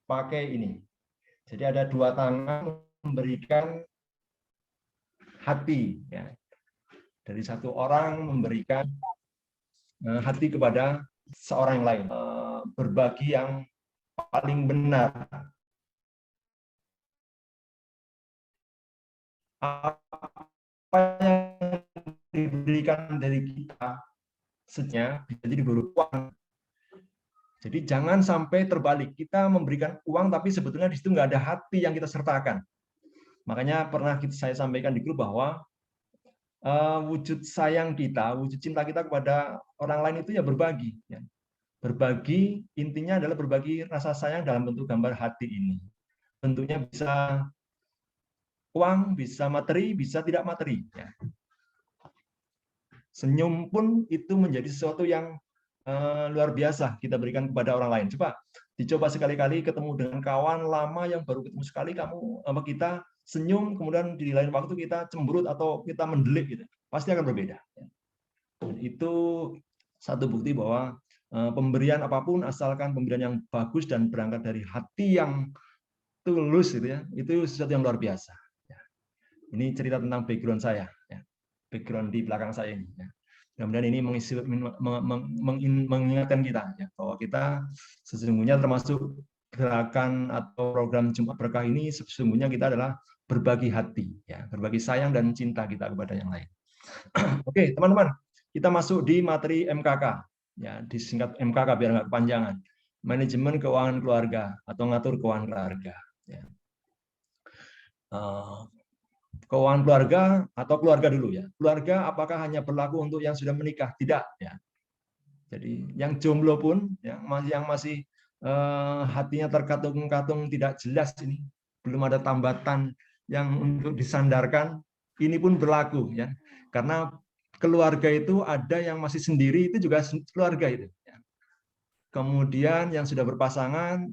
pakai ini. Jadi ada dua tangan memberikan hati, ya. Dari satu orang memberikan hati kepada seorang yang lain, berbagi yang paling benar. Apa yang diberikan dari kita bisa jadi berupa. Jadi jangan sampai terbalik, kita memberikan uang tapi sebetulnya di situ nggak ada hati yang kita sertakan. Makanya pernah saya sampaikan di grup bahwa wujud sayang kita, wujud cinta kita kepada orang lain itu ya berbagi. Ya. Berbagi intinya adalah berbagi rasa sayang dalam bentuk gambar hati ini. Bentuknya bisa uang, bisa materi, bisa tidak materi. Ya. Senyum pun itu menjadi sesuatu yang luar biasa kita berikan kepada orang lain. Dicoba sekali-kali ketemu dengan kawan lama yang baru ketemu sekali, kita senyum, kemudian di lain waktu kita cemberut atau kita mendelik, gitu. Pasti akan berbeda. Itu satu bukti bahwa pemberian apapun, asalkan pemberian yang bagus dan berangkat dari hati yang tulus, gitu ya, itu sesuatu yang luar biasa. Ini cerita tentang background saya, background di belakang saya ini. Kemudian ini mengingatkan kita bahwa kita sesungguhnya termasuk gerakan atau program Jumat Berkah ini, sesungguhnya kita adalah berbagi hati, berbagi sayang dan cinta kita kepada yang lain. Oke, teman-teman, kita masuk di materi MKK, disingkat MKK biar nggak kepanjangan, manajemen keuangan keluarga atau ngatur keuangan keluarga. Keuangan keluarga atau keluarga dulu ya. Keluarga apakah hanya berlaku untuk yang sudah menikah? Tidak ya. Jadi yang jomblo pun yang masih hatinya terkatung-katung tidak jelas ini, belum ada tambatan yang untuk disandarkan, ini pun berlaku ya. Karena keluarga itu ada yang masih sendiri, itu juga keluarga itu. Kemudian yang sudah berpasangan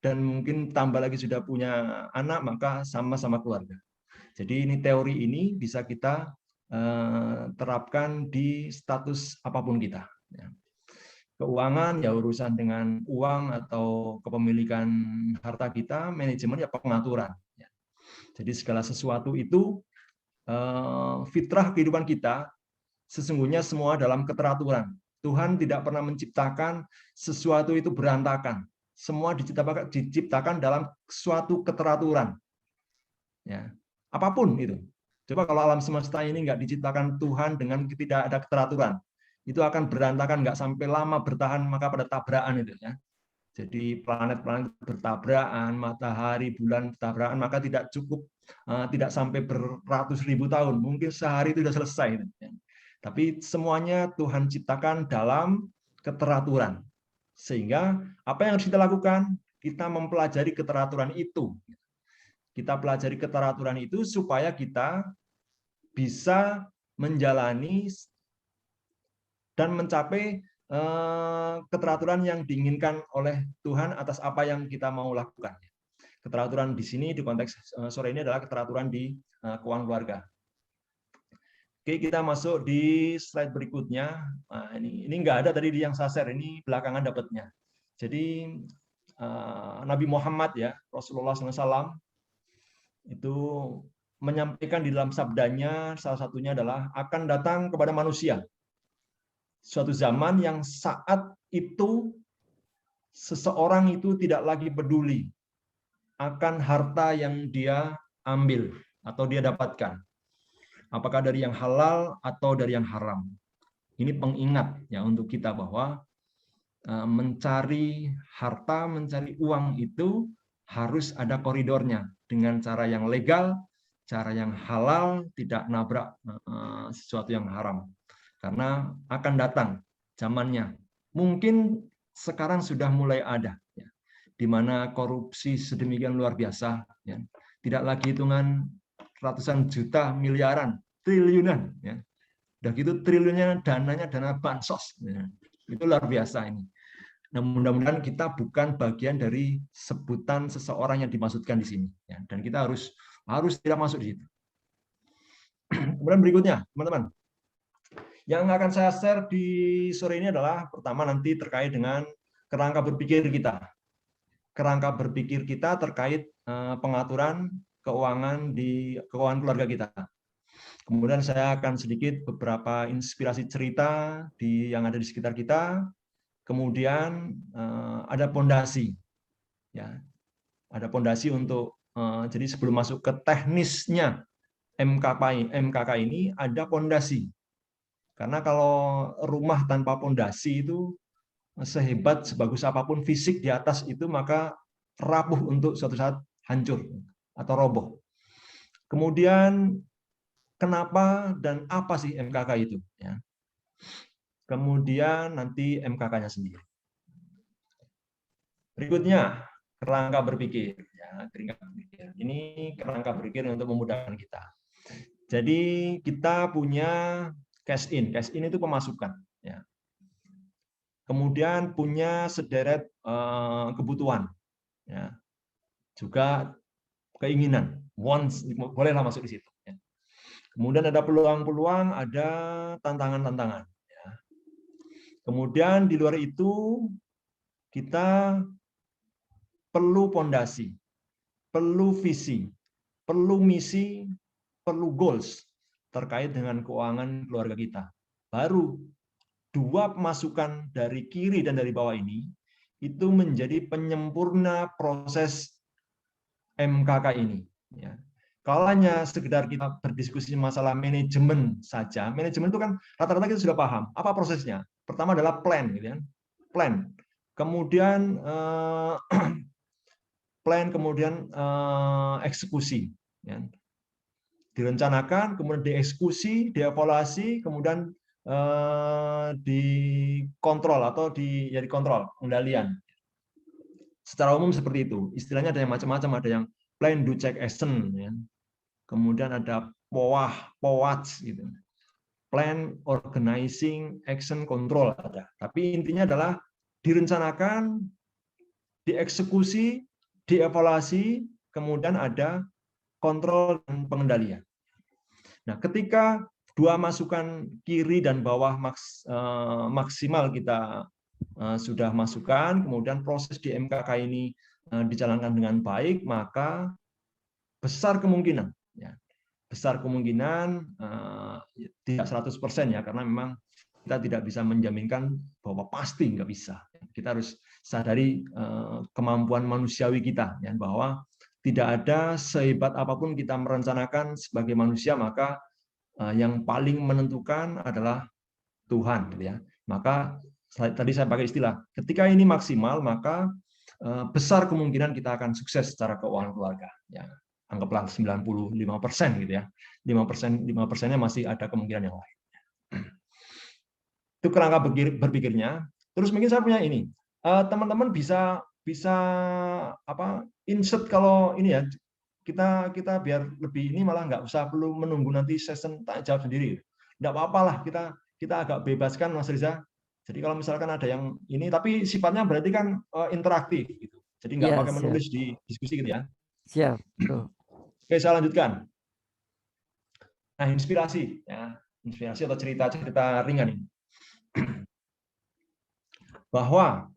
dan mungkin tambah lagi sudah punya anak, maka sama-sama keluarga. Jadi ini teori ini bisa kita terapkan di status apapun kita. Keuangan ya urusan dengan uang atau kepemilikan harta kita, manajemen ya pengaturan. Jadi segala sesuatu itu fitrah kehidupan kita sesungguhnya semua dalam keteraturan. Tuhan tidak pernah menciptakan sesuatu itu berantakan. Semua diciptakan dalam suatu keteraturan. Ya. Apapun itu. Coba kalau alam semesta ini nggak diciptakan Tuhan dengan tidak ada keteraturan, itu akan berantakan, nggak sampai lama bertahan, maka pada tabrakan itu ya. Jadi planet-planet bertabrakan, matahari, bulan bertabrakan, maka tidak cukup, tidak sampai beratus ribu tahun, mungkin sehari itu sudah selesai. Gitu, ya. Tapi semuanya Tuhan ciptakan dalam keteraturan. Sehingga apa yang harus kita lakukan? Kita mempelajari keteraturan itu. Kita pelajari keteraturan itu supaya kita bisa menjalani dan mencapai keteraturan yang diinginkan oleh Tuhan atas apa yang kita mau lakukan. Keteraturan di sini di konteks sore ini adalah keteraturan di keuangan keluarga. Oke, kita masuk di slide berikutnya. Nah, ini nggak ada tadi di yang saya share, ini belakangan dapatnya. Jadi Nabi Muhammad ya, Rasulullah SAW itu menyampaikan di dalam sabdanya, salah satunya adalah akan datang kepada manusia suatu zaman yang saat itu seseorang itu tidak lagi peduli akan harta yang dia ambil atau dia dapatkan, apakah dari yang halal atau dari yang haram. Ini pengingat ya untuk kita bahwa mencari harta, mencari uang itu harus ada koridornya dengan cara yang legal, cara yang halal, tidak nabrak sesuatu yang haram. Karena akan datang zamannya. Mungkin sekarang sudah mulai ada, ya, di mana korupsi sedemikian luar biasa, ya. Tidak lagi hitungan ratusan juta, miliaran, triliunan. Ya. Udah gitu triliunnya dananya dana bansos. Ya. Itu luar biasa ini. Nah, mudah-mudahan kita bukan bagian dari sebutan seseorang yang dimaksudkan di sini, ya. Dan kita harus tidak masuk di situ. Kemudian berikutnya, teman-teman, yang akan saya share di sore ini adalah pertama nanti terkait dengan kerangka berpikir kita. kerangka berpikir kita terkait pengaturan keuangan di keuangan keluarga kita. Kemudian saya akan sedikit beberapa inspirasi cerita yang ada di sekitar kita. Kemudian ada pondasi, ya, ada pondasi untuk jadi sebelum masuk ke teknisnya MKK ini ada pondasi. Karena kalau rumah tanpa pondasi itu sehebat sebagus apapun fisik di atas itu maka rapuh untuk suatu saat hancur atau roboh. Kemudian kenapa dan apa sih MKK itu? Ya. Kemudian nanti MKK-nya sendiri. Berikutnya kerangka berpikir. Ya, kerangka berpikir. Ini kerangka berpikir untuk memudahkan kita. Jadi kita punya cash in. Cash in itu pemasukan. Ya. Kemudian punya sederet kebutuhan. Ya. Juga keinginan. Wants, bolehlah masuk di situ. Ya. Kemudian ada peluang-peluang, ada tantangan-tantangan. Ya. Kemudian di luar itu kita perlu pondasi, perlu visi, perlu misi, perlu goals terkait dengan keuangan keluarga kita. Baru dua pemasukan dari kiri dan dari bawah ini itu menjadi penyempurna proses MKK ini. Ya. Kalau hanya sekedar kita berdiskusi masalah manajemen saja, manajemen itu kan rata-rata kita sudah paham apa prosesnya. Pertama adalah plan, gitu kan? Plan. Kemudian plan, kemudian eksekusi. Ya. Direncanakan, kemudian dieksekusi, dievaluasi, kemudian dikontrol atau dikontrol pengendalian. Secara umum seperti itu. Istilahnya ada yang macam-macam, ada yang plan, do, check, action. Ya. Kemudian ada POWAS, gitu. Plan, organizing, action, control ada. Tapi intinya adalah direncanakan, dieksekusi, dievaluasi, kemudian ada kontrol dan pengendalian. Nah, ketika dua masukan kiri dan bawah maksimal kita sudah masukkan, kemudian proses di MKK ini dijalankan dengan baik, maka besar kemungkinan, ya, besar kemungkinan tidak 100% ya, karena memang kita tidak bisa menjaminkan bahwa pasti nggak bisa. Kita harus sadari kemampuan manusiawi kita, ya, bahwa tidak ada sehebat apapun kita merencanakan sebagai manusia, maka yang paling menentukan adalah Tuhan, gitu ya. Maka tadi saya pakai istilah, ketika ini maksimal, maka besar kemungkinan kita akan sukses secara keuangan keluarga. Ya, anggaplah 95% gitu ya. 5%nya masih ada kemungkinan yang lain. Itu kerangka berpikirnya. Terus mungkin saya punya ini, teman-teman bisa insert kalau ini ya, kita biar lebih ini, malah nggak usah perlu menunggu nanti session tanya jawab sendiri. Nggak apa-apa lah, kita agak bebaskan Mas Riza. Jadi kalau misalkan ada yang ini, tapi sifatnya berarti kan interaktif gitu. Jadi nggak pakai menulis di diskusi gitu ya. Siap, bro. Oke, saya lanjutkan. Nah, inspirasi ya, inspirasi atau cerita-cerita ringan ini. Bahwa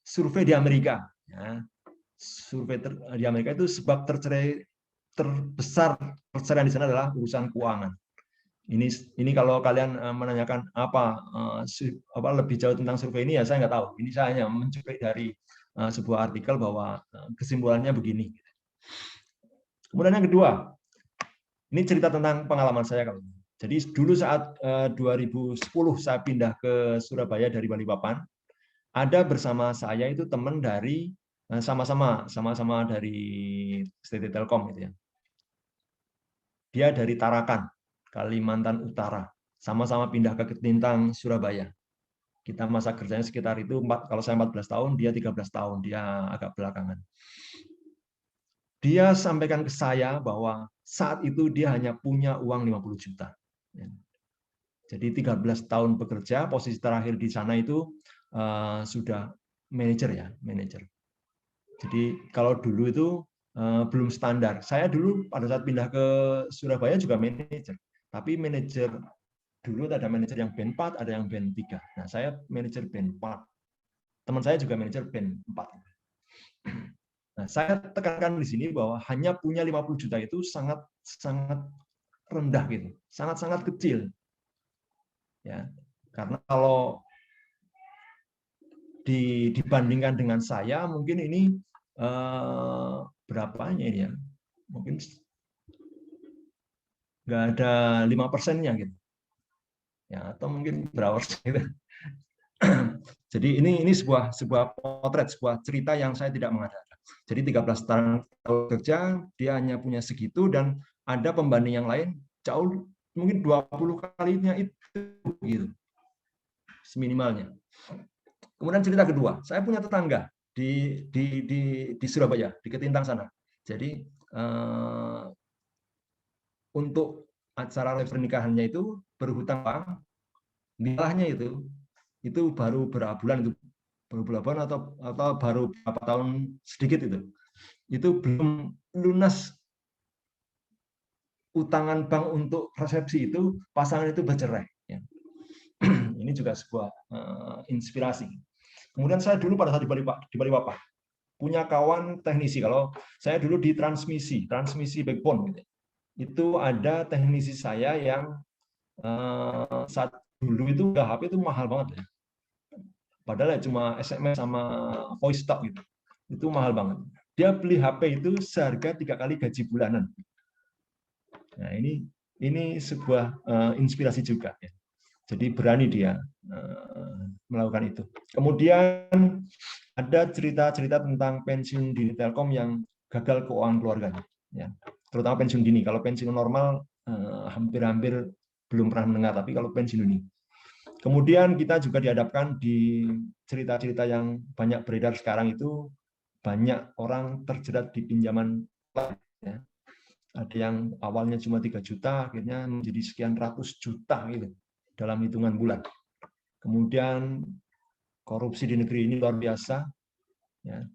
survei di Amerika, ya, survei di Amerika itu sebab terbesar perceraian di sana adalah urusan keuangan. Ini kalau kalian menanyakan apa lebih jauh tentang survei ini, ya saya nggak tahu. Ini saya hanya mencuplik dari sebuah artikel bahwa kesimpulannya begini. Kemudian yang kedua, ini cerita tentang pengalaman saya kalau. Jadi dulu saat 2010 saya pindah ke Surabaya dari Balikpapan, ada bersama saya itu teman dari sama-sama dari STT Telkom gitu ya. Dia dari Tarakan, Kalimantan Utara. Sama-sama pindah ke Ketintang, Surabaya. Kita masa kerjanya sekitar itu, kalau saya 14 tahun, dia 13 tahun, dia agak belakangan. Dia sampaikan ke saya bahwa saat itu dia hanya punya uang 50 juta. Jadi 13 tahun bekerja, posisi terakhir di sana itu sudah manajer ya, manajer. Jadi kalau dulu itu belum standar. Saya dulu pada saat pindah ke Surabaya juga manajer, tapi manajer dulu ada manajer yang band 4, ada yang band 3. Nah, saya manajer band 4. Teman saya juga manajer band 4. Nah, saya tekankan di sini bahwa hanya punya 50 juta itu sangat rendah gitu, sangat kecil. Ya. Karena kalau dibandingkan dengan saya, mungkin ini berapanya ini ya? Mungkin nggak ada 5%-nya gitu. Ya, atau mungkin berapa persen gitu. Jadi ini sebuah potret, sebuah cerita yang saya tidak mengada-ada. Jadi 13 tahun kerja, dia hanya punya segitu, dan ada pembanding yang lain jauh mungkin 20 kalinya itu gitu. Seminimalnya. Kemudian cerita kedua, saya punya tetangga di Surabaya, di Ketintang sana. Jadi untuk acara pernikahannya itu berhutang Pak, nilainya itu baru berapa bulan, itu baru berapa bulan atau baru berapa tahun sedikit, itu belum lunas utangan bank untuk resepsi, itu pasangan itu bercerai. Ini juga sebuah inspirasi. Kemudian saya dulu pada saat di Balikpapan punya kawan teknisi. Kalau saya dulu di transmisi backbone gitu. Itu ada teknisi saya yang saat dulu itu udah HP itu mahal banget ya. Padahal ya cuma SMS sama voice talk gitu. Itu mahal banget. Dia beli HP itu seharga 3 kali gaji bulanan. Nah, ini sebuah inspirasi juga ya. Jadi berani dia melakukan itu. Kemudian ada cerita-cerita tentang pensiun dini Telkom yang gagal keuangan keluarganya, ya. Terutama pensiun dini. Kalau pensiun normal hampir-hampir belum pernah mendengar, tapi kalau pensiun dini. Kemudian kita juga dihadapkan di cerita-cerita yang banyak beredar sekarang itu, banyak orang terjerat di pinjaman, ya. Ada yang awalnya cuma 3 juta, akhirnya menjadi sekian ratus juta gitu dalam hitungan bulan. Kemudian korupsi di negeri ini luar biasa. Ya.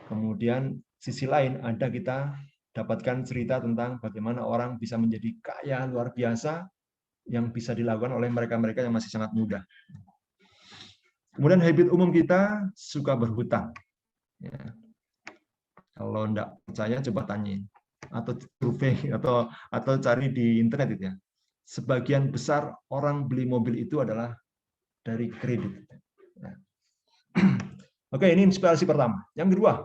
Kemudian sisi lain ada kita dapatkan cerita tentang bagaimana orang bisa menjadi kaya luar biasa yang bisa dilakukan oleh mereka-mereka yang masih sangat muda. Kemudian habit umum kita suka berhutang. Ya. Kalau enggak percaya coba tanyain atau survei atau cari di internet itu ya. Sebagian besar orang beli mobil itu adalah dari kredit. Ya. Oke, ini inspirasi pertama. Yang kedua,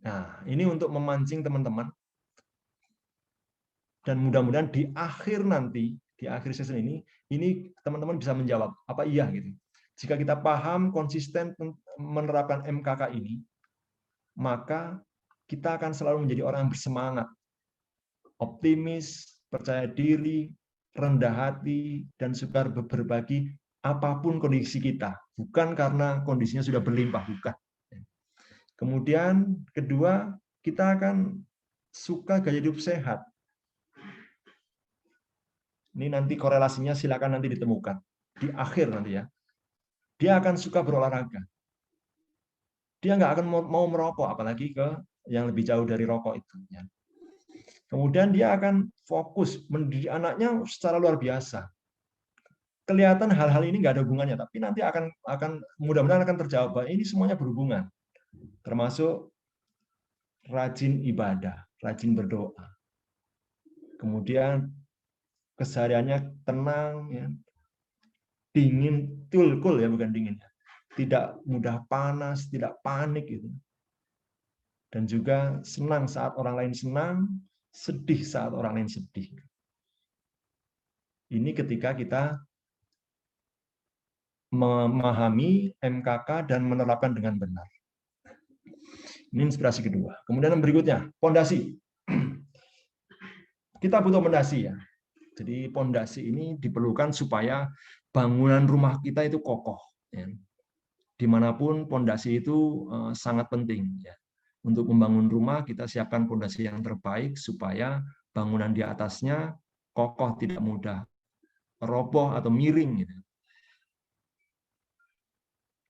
nah ini untuk memancing teman-teman, dan mudah-mudahan di akhir nanti, di akhir sesi ini teman-teman bisa menjawab apa iya gitu. Jika kita paham konsisten menerapkan MKK ini, maka kita akan selalu menjadi orang yang bersemangat, optimis, percaya diri, rendah hati, dan suka berbagi apapun kondisi kita. Bukan karena kondisinya sudah berlimpah, bukan. Kemudian kedua, kita akan suka gaya hidup sehat. Ini nanti korelasinya silakan nanti ditemukan. Di akhir nanti ya. Dia akan suka berolahraga. Dia nggak akan mau merokok, apalagi ke yang lebih jauh dari rokok itu. Ya. Kemudian dia akan fokus mendidik anaknya secara luar biasa. Kelihatan hal-hal ini nggak ada hubungannya, tapi nanti akan mudah-mudahan akan terjawab. Ini semuanya berhubungan, termasuk rajin ibadah, rajin berdoa. Kemudian kesehariannya tenang, ya, dingin, cool ya, bukan dingin, tidak mudah panas, tidak panik gitu. Dan juga senang saat orang lain senang, sedih saat orang lain sedih. Ini ketika kita memahami MKK dan menerapkan dengan benar. Ini inspirasi kedua. Kemudian yang berikutnya, pondasi. Kita butuh pondasi ya. Jadi pondasi ini diperlukan supaya bangunan rumah kita itu kokoh. Ya. Dimanapun pondasi itu sangat penting. Ya. Untuk membangun rumah kita siapkan pondasi yang terbaik supaya bangunan di atasnya kokoh, tidak mudah roboh atau miring. Gitu.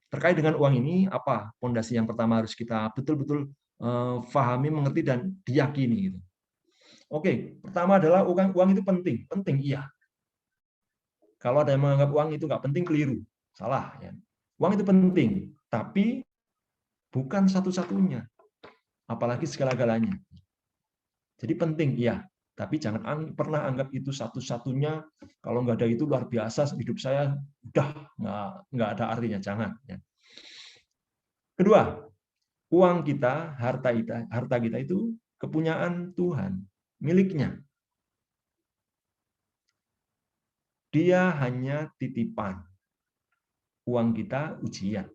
Terkait dengan uang ini, apa pondasi yang pertama harus kita betul-betul pahami, mengerti, dan diyakini. Gitu. Oke, pertama adalah uang itu penting iya. Kalau ada yang menganggap uang itu nggak penting, keliru, salah. Ya. Uang itu penting, tapi bukan satu-satunya. apalagi segala-galanya. Jadi penting, iya. Tapi jangan pernah anggap itu satu-satunya. Kalau nggak ada itu luar biasa, hidup saya udah nggak ada artinya. Jangan. Ya. Kedua, uang kita, harta kita itu kepunyaan Tuhan, miliknya. Dia hanya titipan. Uang kita ujian.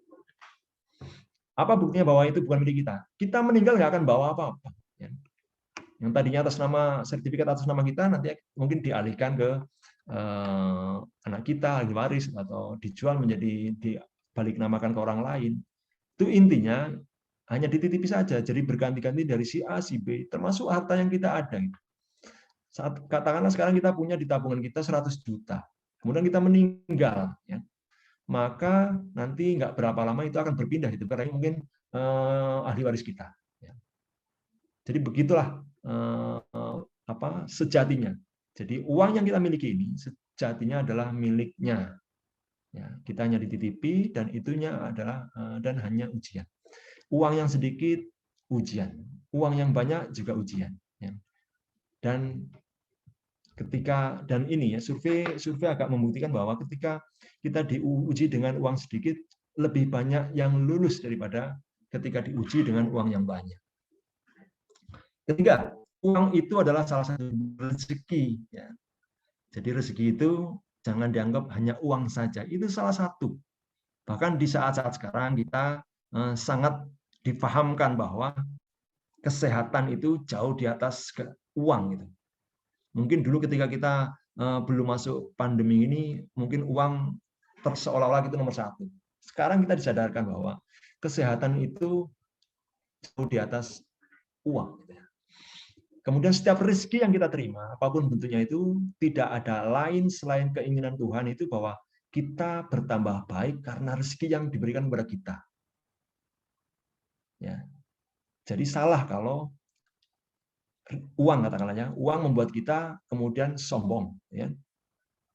Apa buktinya bahwa itu bukan milik kita? Kita meninggal nggak akan bawa apa-apa. Ya. Yang tadinya atas nama sertifikat atas nama kita nanti mungkin dialihkan ke anak kita, ahli waris, atau dijual menjadi dibalik namakan ke orang lain. Itu intinya hanya dititipi saja, jadi berganti-ganti dari si A, si B, termasuk harta yang kita ada. Saat katakanlah sekarang kita punya di tabungan kita 100 juta, kemudian kita meninggal, ya, maka nanti nggak berapa lama itu akan berpindah itu karena mungkin ahli waris kita. Jadi begitulah sejatinya. Jadi uang yang kita miliki ini sejatinya adalah miliknya. Ya, kita hanya dititipi dan itunya adalah dan hanya ujian. Uang yang sedikit ujian, uang yang banyak juga ujian. Ya. Dan ini ya survei agak membuktikan bahwa ketika kita diuji dengan uang sedikit lebih banyak yang lulus daripada ketika diuji dengan uang yang banyak. Ketiga, uang itu adalah salah satu rezeki. Ya. Jadi rezeki itu jangan dianggap hanya uang saja. Itu salah satu. Bahkan di saat-saat sekarang kita sangat dipahamkan bahwa kesehatan itu jauh di atas uang. Gitu. Mungkin dulu ketika kita belum masuk pandemi ini, mungkin uang seolah-olah itu nomor satu. Sekarang kita disadarkan bahwa kesehatan itu jauh di atas uang. Kemudian setiap rezeki yang kita terima, apapun bentuknya itu, tidak ada lain selain keinginan Tuhan itu bahwa kita bertambah baik karena rezeki yang diberikan kepada kita. Ya. Jadi salah kalau uang, katakanlah, uang membuat kita kemudian sombong. Ya.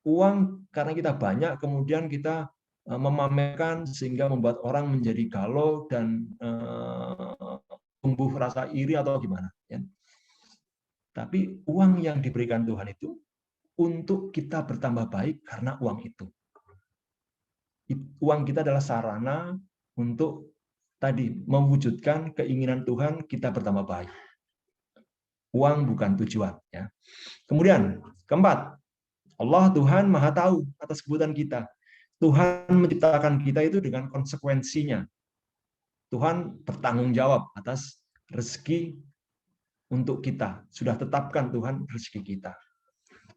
Uang karena kita banyak, kemudian kita memamerkan sehingga membuat orang menjadi galau dan tumbuh rasa iri atau gimana. Ya. Tapi uang yang diberikan Tuhan itu untuk kita bertambah baik karena uang itu. Uang kita adalah sarana untuk tadi mewujudkan keinginan Tuhan kita bertambah baik. Uang bukan tujuan. Ya. Kemudian keempat, Allah Tuhan Maha Tahu atas kebutuhan kita. Tuhan menciptakan kita itu dengan konsekuensinya. Tuhan bertanggung jawab atas rezeki untuk kita. Sudah tetapkan Tuhan rezeki kita.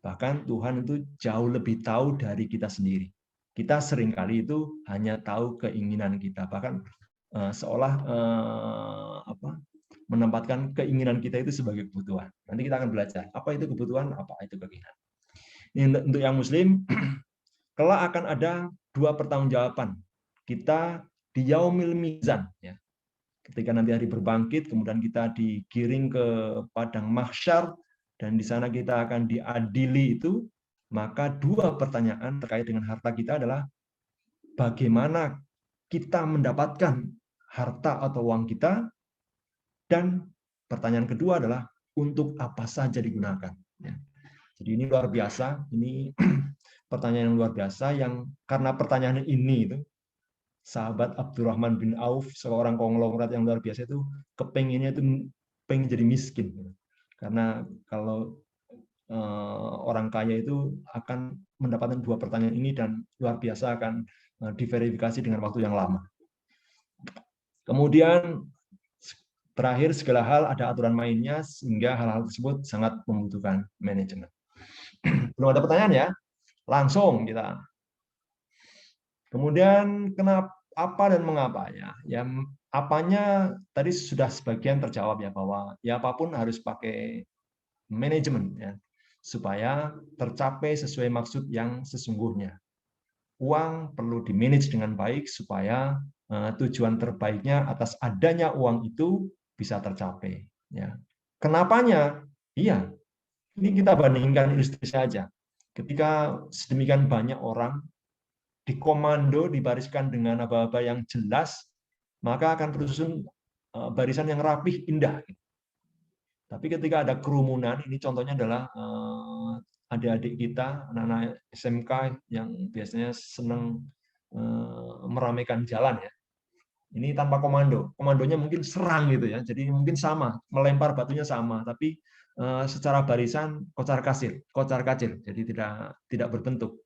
Bahkan Tuhan itu jauh lebih tahu dari kita sendiri. Kita seringkali itu hanya tahu keinginan kita. Bahkan seolah menempatkan keinginan kita itu sebagai kebutuhan. Nanti kita akan belajar apa itu kebutuhan, apa itu keinginan. Ini untuk yang Muslim, kelak akan ada dua pertanggungjawaban kita di yaumil mizan. Ya. Ketika nanti hari berbangkit, kemudian kita digiring ke padang mahsyar, dan di sana kita akan diadili itu, maka dua pertanyaan terkait dengan harta kita adalah bagaimana kita mendapatkan harta atau uang kita, dan pertanyaan kedua adalah untuk apa saja digunakan. Ya. Jadi ini luar biasa, ini pertanyaan yang luar biasa yang karena pertanyaan ini itu sahabat Abdurrahman bin Auf, seorang konglomerat yang luar biasa itu kepenginnya itu pengen jadi miskin. Karena kalau orang kaya itu akan mendapatkan dua pertanyaan ini dan luar biasa akan diverifikasi dengan waktu yang lama. Kemudian terakhir segala hal ada aturan mainnya sehingga hal-hal tersebut sangat membutuhkan manajemen. Belum ada pertanyaan ya? Langsung kita. Kemudian kenapa, apa dan mengapa ya? Ya apanya tadi sudah sebagian terjawab ya, bahwa ya apapun harus pakai manajemen ya supaya tercapai sesuai maksud yang sesungguhnya. Uang perlu dimanage dengan baik supaya tujuan terbaiknya atas adanya uang itu bisa tercapai. Ya. Kenapanya? Iya, ini kita bandingkan ilustrasi saja. Ketika sedemikian banyak orang dikomando, dibariskan dengan aba-aba yang jelas, maka akan tersusun barisan yang rapih, indah. Tapi ketika ada kerumunan, ini contohnya adalah adik-adik kita, anak-anak SMK yang biasanya senang meramaikan jalan ya. Ini tanpa komando, komandonya mungkin serang gitu ya. Jadi mungkin sama, melempar batunya sama, tapi secara barisan kocar kacir, jadi tidak berbentuk.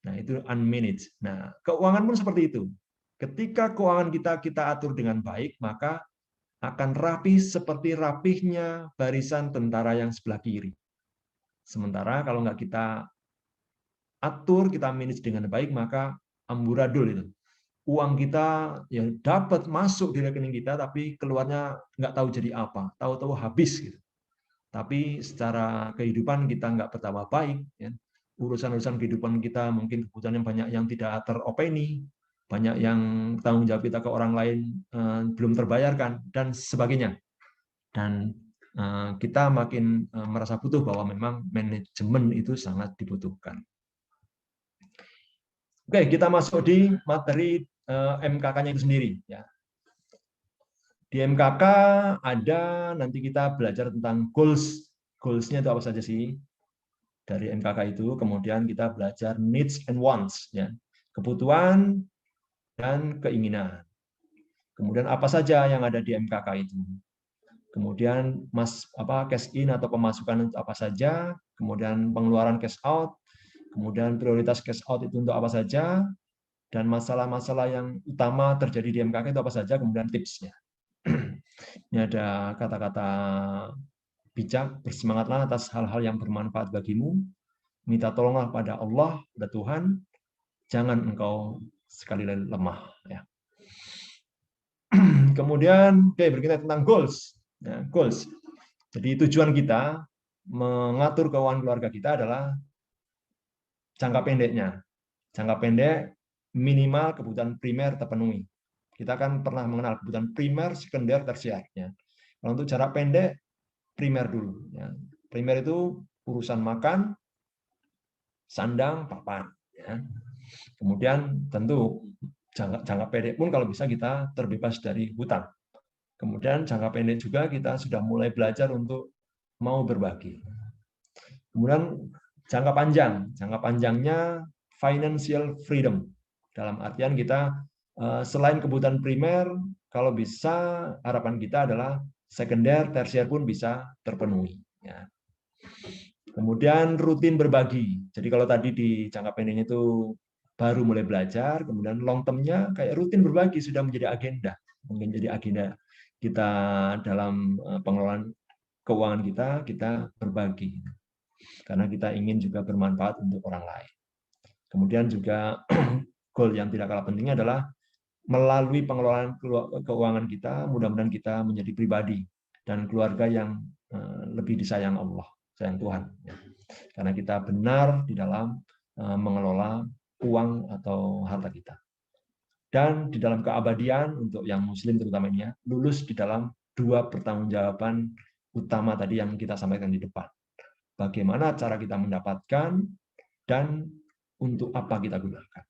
Nah itu unmanaged. Nah keuangan pun seperti itu. Ketika keuangan kita atur dengan baik, maka akan rapi seperti rapihnya barisan tentara yang sebelah kiri. Sementara kalau nggak kita atur, kita manage dengan baik, maka amburadul itu. Uang kita ya dapat masuk di rekening kita, tapi keluarnya nggak tahu jadi apa, tahu-tahu habis gitu. Tapi secara kehidupan kita nggak pertama baik, ya. Urusan-urusan kehidupan kita mungkin kebutuhan yang banyak yang tidak teropeni, banyak yang tanggung jawab kita ke orang lain belum terbayarkan dan sebagainya. Dan kita makin merasa butuh bahwa memang manajemen itu sangat dibutuhkan. Oke, kita masuk di materi MKK-nya itu sendiri. Ya. Di MKK ada nanti kita belajar tentang goals. Goals-nya itu apa saja sih? Dari MKK itu, kemudian kita belajar needs and wants, ya. Kebutuhan dan keinginan. Kemudian apa saja yang ada di MKK itu? Kemudian cash in atau pemasukan untuk apa saja, kemudian pengeluaran cash out, kemudian prioritas cash out itu untuk apa saja, dan masalah-masalah yang utama terjadi di MKK itu apa saja, kemudian tipsnya. Ini ada kata-kata bijak, bersemangatlah atas hal-hal yang bermanfaat bagimu, minta tolonglah pada Allah, pada Tuhan, jangan engkau sekali lemah. Ya. Kemudian, berkaitan tentang goals. Ya, goals. Jadi tujuan kita mengatur keuangan keluarga kita adalah jangka pendeknya. Jangka pendek minimal kebutuhan primer terpenuhi. Kita kan pernah mengenal kebutuhan primer, sekunder, tersier. Ya. Kalau untuk jarak pendek, primer dulu. Ya. Primer itu urusan makan, sandang, papan. Ya. Kemudian tentu jangka pendek pun kalau bisa kita terbebas dari hutang. Kemudian jangka pendek juga kita sudah mulai belajar untuk mau berbagi. Kemudian jangka panjangnya financial freedom. Dalam artian kita selain kebutuhan primer, kalau bisa harapan kita adalah sekunder, tersier pun bisa terpenuhi. Ya. Kemudian rutin berbagi. Jadi kalau tadi di jangka pendeknya itu baru mulai belajar, kemudian long term-nya kayak rutin berbagi sudah menjadi agenda. Mungkin jadi agenda kita dalam pengelolaan keuangan kita berbagi. Karena kita ingin juga bermanfaat untuk orang lain. Kemudian juga goal yang tidak kalah pentingnya adalah melalui pengelolaan keuangan kita, mudah-mudahan kita menjadi pribadi dan keluarga yang lebih disayang Allah, sayang Tuhan. Karena kita benar di dalam mengelola uang atau harta kita. Dan di dalam keabadian, untuk yang muslim terutamanya, lulus di dalam 2 pertanggungjawaban utama tadi yang kita sampaikan di depan. Bagaimana cara kita mendapatkan dan untuk apa kita gunakan.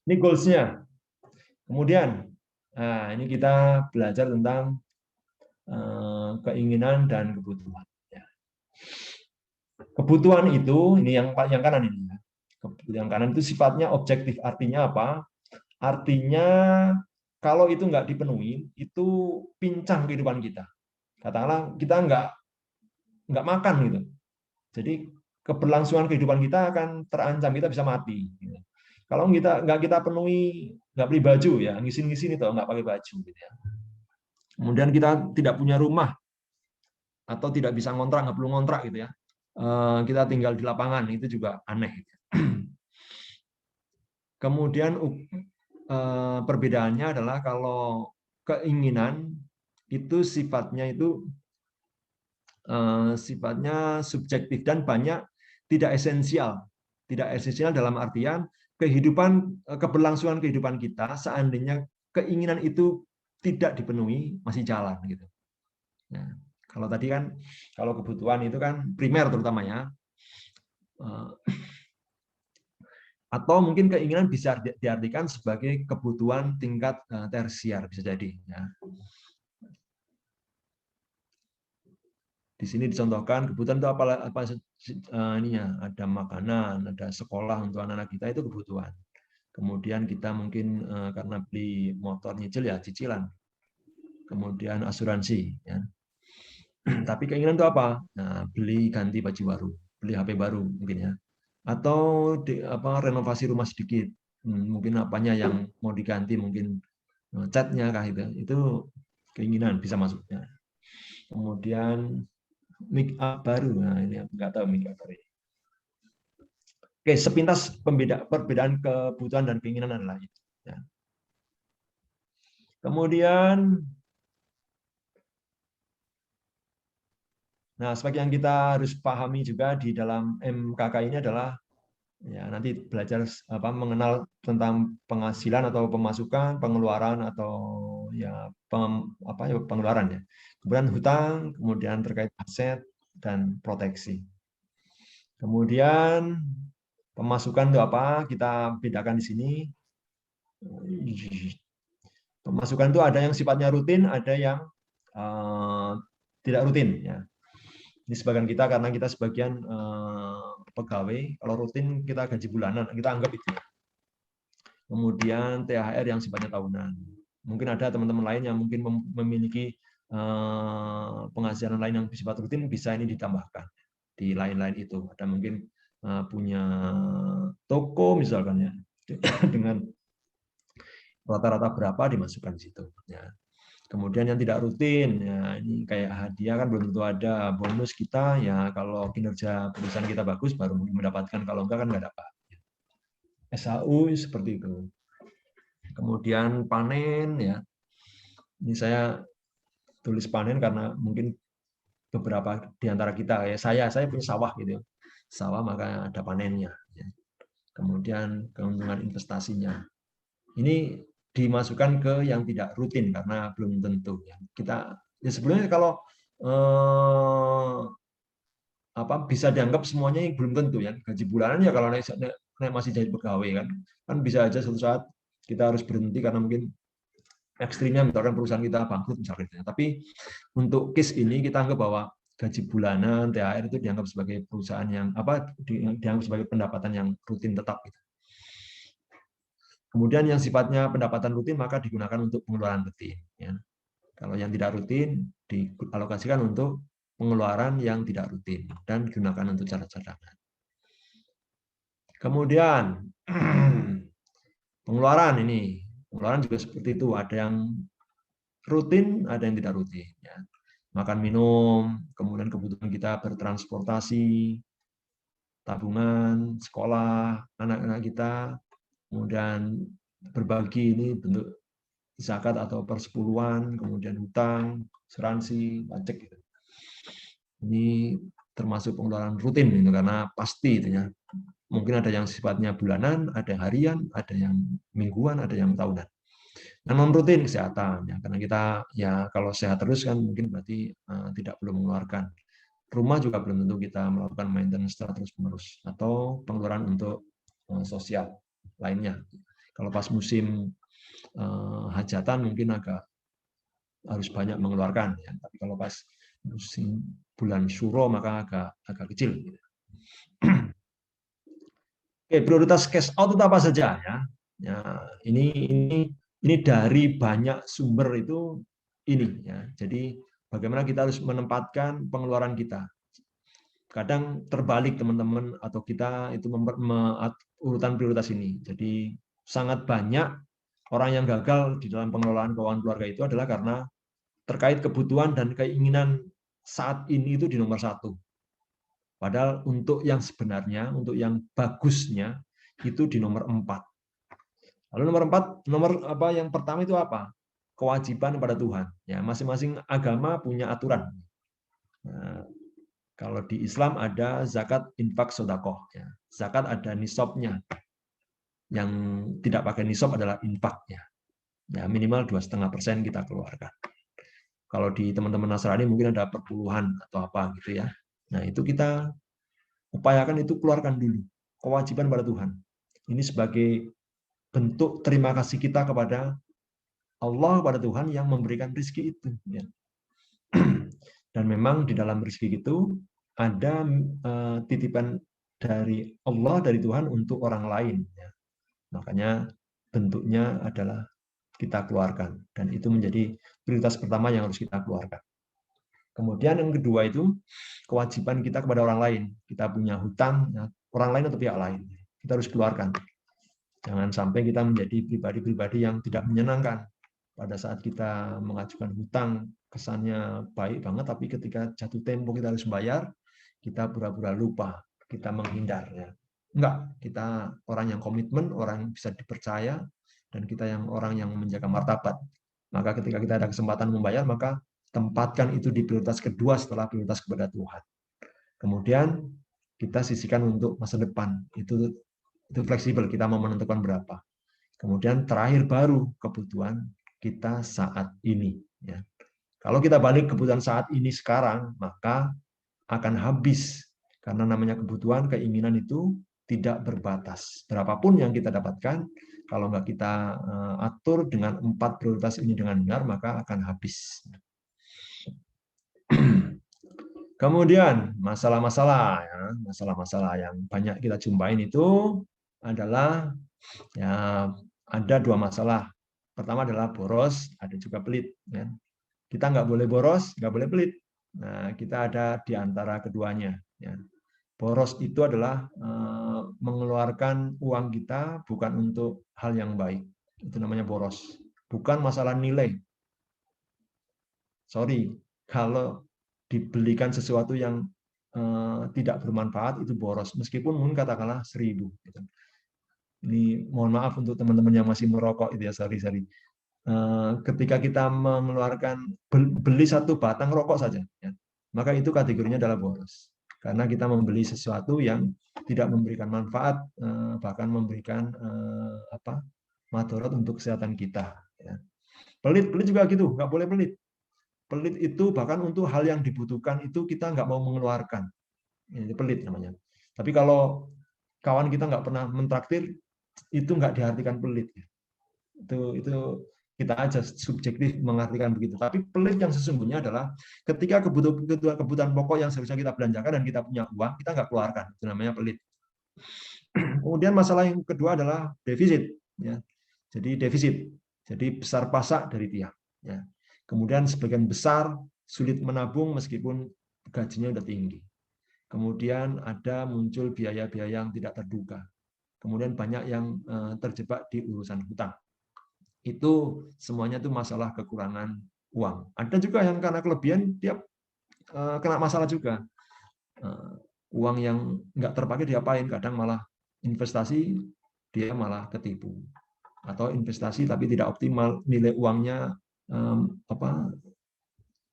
Ini goals-nya. Kemudian, ini kita belajar tentang keinginan dan kebutuhan. Kebutuhan itu, ini yang kanan ini. Yang kanan itu sifatnya objektif. Artinya apa? Artinya kalau itu nggak dipenuhi, itu pincang kehidupan kita. Katakanlah kita nggak makan gitu. Jadi keberlangsungan kehidupan kita akan terancam, kita bisa mati. Kalau nggak kita penuhi, nggak beli baju ya, ngisin-ngisin itu nggak pakai baju. Gitu ya. Kemudian kita tidak punya rumah atau tidak bisa ngontrak, nggak perlu ngontrak gitu ya. Kita tinggal di lapangan, itu juga aneh. Kemudian perbedaannya adalah kalau keinginan itu sifatnya subjektif dan banyak tidak esensial. Tidak esensial dalam artian keberlangsungan kehidupan kita seandainya keinginan itu tidak dipenuhi masih jalan gitu. Nah, kalau tadi kan kalau kebutuhan itu kan primer terutamanya. Atau mungkin keinginan bisa diartikan sebagai kebutuhan tingkat tersier, bisa jadi. Ya. Di sini dicontohkan kebutuhan itu apa ininya, ada makanan, ada sekolah untuk anak-anak kita, itu kebutuhan. Kemudian kita mungkin karena beli motor nyicil ya cicilan. Kemudian asuransi. Ya. Tapi keinginan itu apa? Nah, beli ganti baju baru, beli HP baru mungkin ya. Atau renovasi rumah sedikit. Mungkin apanya yang mau diganti, mungkin catnya kah itu keinginan bisa masuknya. Kemudian mic up baru, nah ini nggak tahu mic up baru. Oke, sepintas perbedaan kebutuhan dan keinginan adalah itu. Ya. Kemudian, nah sebagai yang kita harus pahami juga di dalam MKK ini adalah ya nanti belajar mengenal tentang penghasilan atau pemasukan, pengeluaran atau ya pengeluaran ya. Kemudian hutang, kemudian terkait aset dan proteksi. Kemudian pemasukan itu apa? Kita bedakan di sini. Pemasukan itu ada yang sifatnya rutin, ada yang tidak rutin ya. Ini sebagian kita karena kita sebagian pegawai, kalau rutin kita gaji bulanan, kita anggap itu. Kemudian THR yang sifatnya tahunan. Mungkin ada teman-teman lain yang mungkin memiliki penghasilan lain yang bersifat rutin, bisa ini ditambahkan di lain-lain itu. Ada mungkin punya toko misalkan ya, dengan rata-rata berapa dimasukkan di situ. Ya. Kemudian yang tidak rutin, ya ini kayak hadiah kan belum tentu ada. Bonus kita ya kalau kinerja perusahaan kita bagus baru mendapatkan, kalau enggak kan nggak dapat. SHU seperti itu. Kemudian panen ya. Ini saya tulis panen karena mungkin beberapa di antara kita ya saya punya sawah gitu. Sawah maka ada panennya. Kemudian keuntungan investasinya. Ini dimasukkan ke yang tidak rutin karena belum tentu ya. Kita ya sebenarnya kalau bisa dianggap semuanya yang belum tentu ya. Gaji bulanan ya kalau naik masih jadi pegawai kan bisa aja suatu saat kita harus berhenti karena mungkin ekstrimnya misalkan perusahaan kita bangkrut misalkan. Tapi untuk case ini kita anggap bahwa gaji bulanan THR itu dianggap sebagai perusahaan yang dianggap sebagai pendapatan yang rutin tetap gitu. Kemudian yang sifatnya pendapatan rutin maka digunakan untuk pengeluaran rutin. Ya. Kalau yang tidak rutin dialokasikan untuk pengeluaran yang tidak rutin dan digunakan untuk cara cadangan. Kemudian pengeluaran ini, pengeluaran juga seperti itu. Ada yang rutin, ada yang tidak rutin. Ya. Makan minum, kemudian kebutuhan kita bertransportasi, tabungan, sekolah, anak-anak kita, kemudian berbagi ini bentuk zakat atau persepuluhan, kemudian hutang, asuransi, pajak gitu. Ini termasuk pengeluaran rutin gitu, karena pasti itu ya. Mungkin ada yang sifatnya bulanan, ada yang harian, ada yang mingguan, ada yang tahunan. Yang non rutin kesehatan ya, karena kita ya kalau sehat terus kan mungkin berarti tidak perlu mengeluarkan. Rumah juga belum tentu kita melakukan maintenance terus-menerus atau pengeluaran untuk sosial lainnya. Kalau pas musim hajatan mungkin agak harus banyak mengeluarkan ya. Tapi kalau pas musim bulan Syuro maka agak kecil. Oke, prioritas cash out itu apa saja ya? Ya, ini dari banyak sumber itu ini ya. Jadi bagaimana kita harus menempatkan pengeluaran kita. Kadang terbalik teman-teman atau kita itu urutan prioritas ini. Jadi sangat banyak orang yang gagal di dalam pengelolaan keuangan keluarga itu adalah karena terkait kebutuhan dan keinginan saat ini itu di nomor satu. Padahal untuk yang sebenarnya, untuk yang bagusnya itu di nomor 4. Lalu nomor yang pertama itu apa? Kewajiban pada Tuhan. Ya, masing-masing agama punya aturan. Nah, kalau di Islam ada zakat, infak, sedekah. Ya. Zakat ada nisabnya. Yang tidak pakai nisab adalah infaknya. Ya, minimal 2,5% kita keluarkan. Kalau di teman-teman Nasrani mungkin ada perpuluhan atau apa gitu ya. Nah, itu kita upayakan itu keluarkan dulu. Kewajiban pada Tuhan. Ini sebagai bentuk terima kasih kita kepada Allah, kepada Tuhan yang memberikan rezeki itu. Ya. Dan memang di dalam rezeki itu ada titipan dari Allah, dari Tuhan untuk orang lain. Ya. Makanya bentuknya adalah kita keluarkan. Dan itu menjadi prioritas pertama yang harus kita keluarkan. Kemudian yang kedua itu kewajiban kita kepada orang lain. Kita punya hutang, orang lain atau pihak lain. Kita harus keluarkan. Jangan sampai kita menjadi pribadi-pribadi yang tidak menyenangkan. Pada saat kita mengajukan hutang, kesannya baik banget, tapi ketika jatuh tempo kita harus bayar, kita pura-pura lupa, kita menghindar. Ya. Enggak, kita orang yang komitmen, orang yang bisa dipercaya, dan kita yang orang yang menjaga martabat. Maka ketika kita ada kesempatan membayar, maka tempatkan itu di prioritas kedua setelah prioritas kepada Tuhan. Kemudian kita sisihkan untuk masa depan. Itu fleksibel, kita mau menentukan berapa. Kemudian terakhir baru kebutuhan kita saat ini. Ya. Kalau kita balik kebutuhan saat ini sekarang, maka akan habis. Karena namanya kebutuhan, keinginan itu tidak berbatas. Berapapun yang kita dapatkan, kalau nggak kita atur dengan 4 prioritas ini dengan benar, maka akan habis. Kemudian masalah-masalah, ya, masalah-masalah yang banyak kita jumpain itu adalah ya ada 2 masalah. Pertama adalah boros, ada juga pelit. Ya. Kita nggak boleh boros, nggak boleh pelit. Nah, kita ada di antara keduanya. Ya. Boros itu adalah mengeluarkan uang kita bukan untuk hal yang baik. Itu namanya boros. Bukan masalah nilai. Sorry, kalau dibelikan sesuatu yang tidak bermanfaat itu boros. Meskipun mungkin katakanlah 1.000. Gitu. Ini mohon maaf untuk teman-teman yang masih merokok itu ya, sorry. Ketika kita mengeluarkan beli 1 batang rokok saja, ya, maka itu kategorinya adalah boros. Karena kita membeli sesuatu yang tidak memberikan manfaat, bahkan memberikan madharat untuk kesehatan kita. Ya. Pelit juga gitu, nggak boleh pelit. Pelit itu bahkan untuk hal yang dibutuhkan itu kita nggak mau mengeluarkan. Ini pelit namanya. Tapi kalau kawan kita nggak pernah mentraktir, itu nggak diartikan pelit. Itu kita aja subjektif mengartikan begitu. Tapi pelit yang sesungguhnya adalah ketika kebutuhan pokok yang seharusnya kita belanjakan dan kita punya uang, kita nggak keluarkan. Itu namanya pelit. Kemudian masalah yang kedua adalah defisit. Ya. Jadi defisit. Jadi besar pasak dari tiang. Ya. Kemudian sebagian besar sulit menabung meskipun gajinya udah tinggi. Kemudian ada muncul biaya-biaya yang tidak terduga. Kemudian banyak yang terjebak di urusan hutang. Itu semuanya itu masalah kekurangan uang. Ada juga yang karena kelebihan dia kena masalah juga. Uang yang nggak terpakai diapain? Kadang malah investasi dia malah ketipu. Atau investasi tapi tidak optimal, nilai uangnya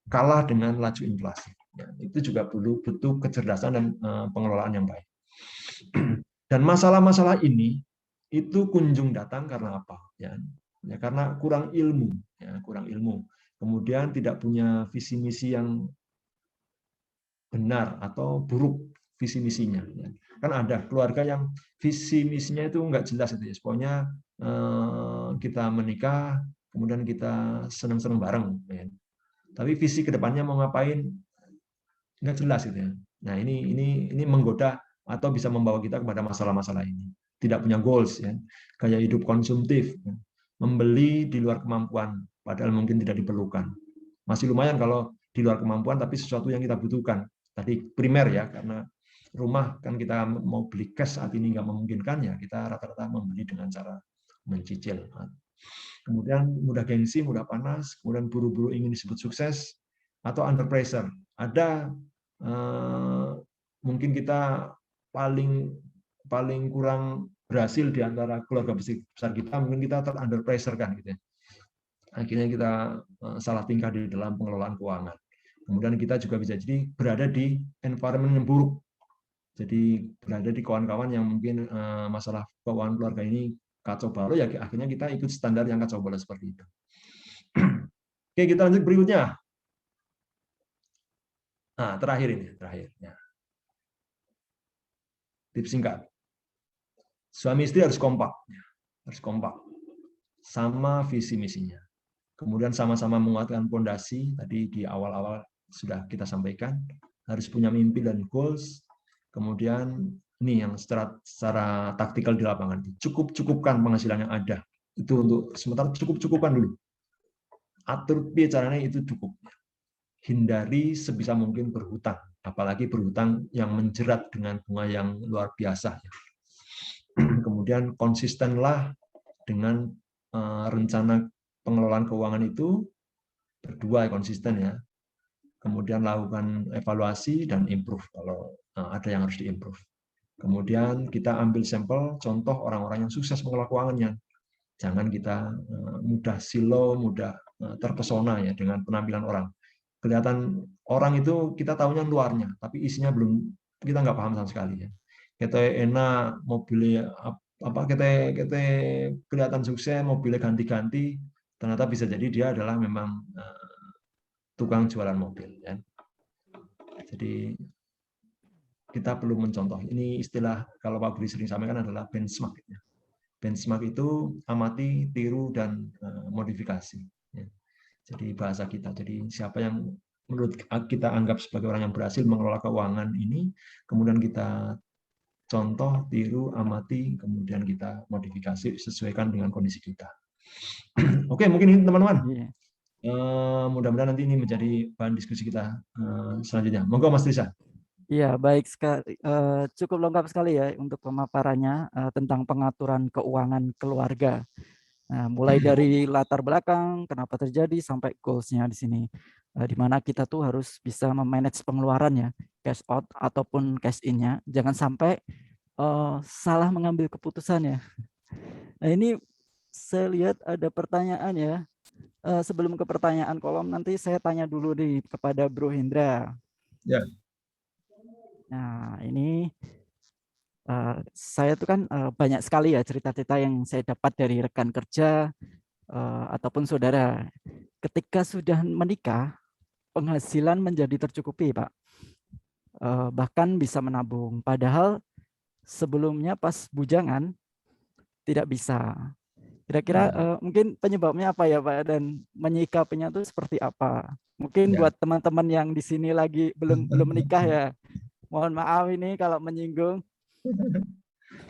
kalah dengan laju inflasi. Ya, itu juga butuh kecerdasan dan pengelolaan yang baik. Dan masalah-masalah ini itu kunjung datang karena apa? Ya, karena kurang ilmu, ya, kurang ilmu. Kemudian tidak punya visi misi yang benar atau buruk visi misinya. Ya. Kan ada keluarga yang visi misinya itu nggak jelas itu ya. Pokoknya kita menikah, kemudian kita senang-senang bareng. Ya. Tapi visi kedepannya mau ngapain nggak jelas gitu ya. Nah ini menggoda atau bisa membawa kita kepada masalah-masalah ini. Tidak punya goals ya, gaya hidup konsumtif, ya. Membeli di luar kemampuan, padahal mungkin tidak diperlukan. Masih lumayan kalau di luar kemampuan, tapi sesuatu yang kita butuhkan. Tadi primer ya, karena rumah kan kita mau beli cash saat ini nggak memungkinkan ya, kita rata-rata membeli dengan cara mencicil. Kemudian mudah gengsi, mudah panas, kemudian buru-buru ingin disebut sukses, atau under pressure. Ada mungkin kita paling kurang berhasil di antara keluarga besar kita, mungkin kita under pressure kan gitu ya. Akhirnya kita salah tingkah di dalam pengelolaan keuangan. Kemudian kita juga bisa jadi berada di environment yang buruk. Jadi berada di kawan-kawan yang mungkin masalah keuangan keluarga ini kacau balau, ya akhirnya kita ikut standar yang kacau balau seperti itu. Oke, kita lanjut berikutnya. Nah, terakhir ini, terakhir. Ya. Tips singkat. Suami istri harus kompak, sama visi misinya. Kemudian sama-sama menguatkan fondasi, tadi di awal-awal sudah kita sampaikan, harus punya mimpi dan goals. Kemudian ini yang secara taktikal di lapangan, cukupkan penghasilan yang ada. Itu untuk sementara cukupkan dulu. Atur caranya itu cukup. Hindari sebisa mungkin berhutang, apalagi berhutang yang menjerat dengan bunga yang luar biasa. Kemudian konsistenlah dengan rencana pengelolaan keuangan itu, berdua konsisten ya. Kemudian lakukan evaluasi dan improve kalau ada yang harus diimprove. Kemudian kita ambil sampel contoh orang-orang yang sukses mengelola keuangannya. Jangan kita mudah silau, mudah terpesona ya dengan penampilan orang. Kelihatan orang itu kita tahunya luarnya, tapi isinya belum, kita nggak paham sama sekali ya. Kita enak mobilnya apa, kita kelihatan sukses, mobilnya ganti-ganti, ternyata bisa jadi dia adalah memang tukang jualan mobil ya. Jadi kita perlu mencontoh. Ini istilah kalau Pak Budi sering sampaikan adalah benchmark. Benchmark itu amati, tiru, dan modifikasi. Jadi bahasa kita. Jadi siapa yang menurut kita anggap sebagai orang yang berhasil mengelola keuangan ini, kemudian kita contoh, tiru, amati, kemudian kita modifikasi sesuaikan dengan kondisi kita. Oke, mungkin ini teman-teman. Mudah-mudahan nanti ini menjadi bahan diskusi kita selanjutnya. Monggo Mas Risa. Iya, baik sekali. Cukup lengkap sekali ya untuk pemaparannya tentang pengaturan keuangan keluarga. Nah, mulai dari latar belakang, kenapa terjadi, sampai goals-nya di sini. Di mana kita tuh harus bisa memanage pengeluarannya, cash out ataupun cash in-nya. Jangan sampai salah mengambil keputusan ya. Nah, ini saya lihat ada pertanyaan ya. Sebelum ke pertanyaan kolom, nanti saya tanya dulu nih kepada Bro Hendra. Ya. Nah, ini saya tuh kan banyak sekali ya cerita-cerita yang saya dapat dari rekan kerja ataupun saudara. Ketika sudah menikah, penghasilan menjadi tercukupi, Pak. Bahkan bisa menabung. Padahal sebelumnya pas bujangan tidak bisa. Kira-kira mungkin penyebabnya apa ya, Pak? Dan menyikapinya itu seperti apa? Mungkin buat teman-teman yang di sini lagi belum menikah ya. Mohon maaf ini kalau menyinggung.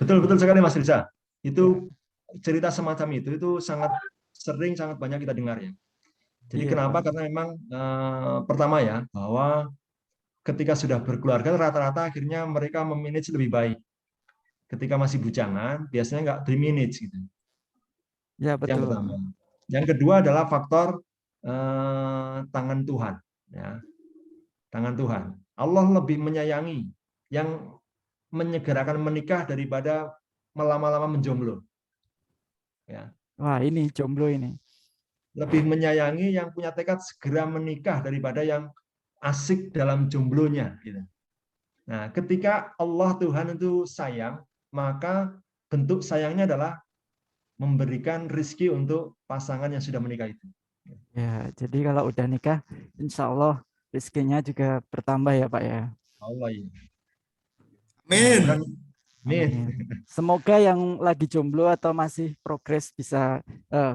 Betul sekali Mas Risa. Itu cerita semacam itu sangat sering, sangat banyak kita dengar ya. Jadi kenapa? Karena memang pertama ya, bahwa ketika sudah berkeluarga rata-rata akhirnya mereka memanage lebih baik. Ketika masih bujangan biasanya nggak di-manage gitu. Ya, betul. Yang pertama. Yang kedua adalah faktor tangan Tuhan ya. Tangan Tuhan. Allah lebih menyayangi yang menyegerakan menikah daripada melama-lama menjomblo. Ya. Wah, ini jomblo ini. Lebih menyayangi yang punya tekad segera menikah daripada yang asik dalam jomblonya. Gitu. Nah, ketika Allah Tuhan itu sayang, maka bentuk sayangnya adalah memberikan rezeki untuk pasangan yang sudah menikah itu. Ya, jadi kalau udah nikah, insya Allah rezekinya juga bertambah ya Pak ya. Allah ya. Amin. Amin. Semoga yang lagi jomblo atau masih progres bisa,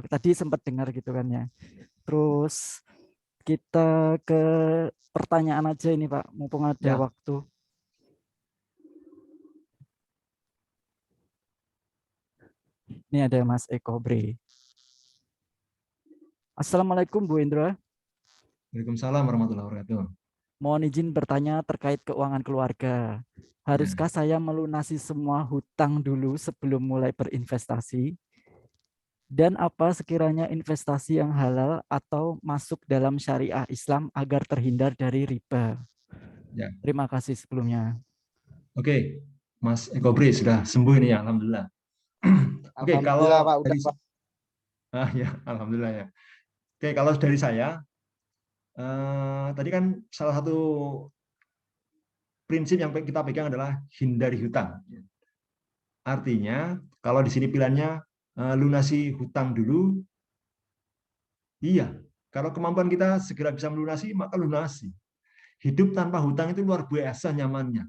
tadi sempat dengar gitu kan ya. Terus kita ke pertanyaan aja ini Pak, mumpung ada waktu. Ini ada Mas Eko Bre. Assalamualaikum Bu Indra. Waalaikumsalam warahmatullahi wabarakatuh. Mohon izin bertanya terkait keuangan keluarga. Haruskah saya melunasi semua hutang dulu sebelum mulai berinvestasi? Dan apa sekiranya investasi yang halal atau masuk dalam syariah Islam agar terhindar dari riba? Ya. Terima kasih sebelumnya. Oke, Mas Eko Bre sudah sembuh ini ya, alhamdulillah. Oke, kalau Pak, dari ya, alhamdulillah ya. Oke, kalau dari saya tadi kan salah satu prinsip yang kita pegang adalah hindari hutang. Artinya, kalau di sini pilihannya lunasi hutang dulu, iya. Kalau kemampuan kita segera bisa melunasi, maka lunasi. Hidup tanpa hutang itu luar biasa nyamannya.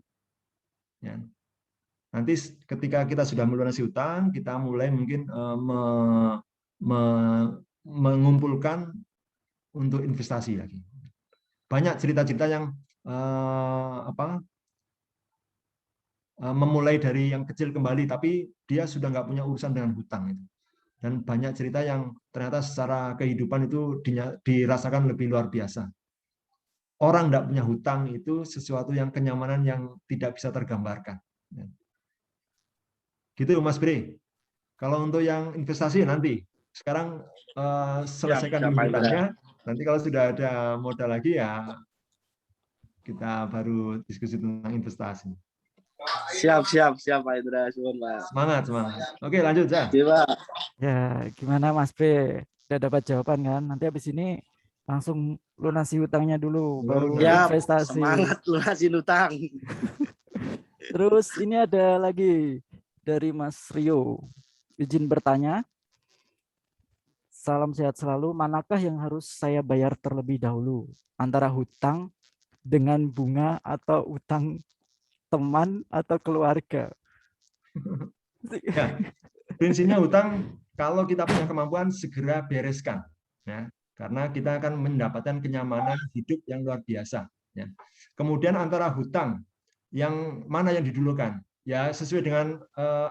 Ya. Nanti ketika kita sudah melunasi hutang, kita mulai mungkin mengumpulkan untuk investasi lagi. Banyak cerita-cerita yang memulai dari yang kecil kembali, tapi dia sudah nggak punya urusan dengan hutang itu. Dan banyak cerita yang ternyata secara kehidupan itu dirasakan lebih luar biasa. Orang nggak punya hutang itu sesuatu yang kenyamanan yang tidak bisa tergambarkan. Gitu Mas Bre. Kalau untuk yang investasi nanti, sekarang selesaikan dulu hutangnya. Nanti kalau sudah ada modal lagi ya kita baru diskusi tentang investasi. Siap Pak Indra, Pak. Semangat. Oke, lanjut ya. Ya, gimana Mas B? Udah dapat jawaban kan? Nanti habis ini langsung lunasi hutangnya dulu, baru investasi. Semangat lunasi hutang. Terus ini ada lagi dari Mas Rio. Izin bertanya. Salam sehat selalu. Manakah yang harus saya bayar terlebih dahulu? Antara hutang dengan bunga atau utang teman atau keluarga? Ya, prinsipnya hutang kalau kita punya kemampuan segera bereskan, ya, karena kita akan mendapatkan kenyamanan hidup yang luar biasa. Ya. Kemudian antara hutang yang mana yang didulukan? Ya sesuai dengan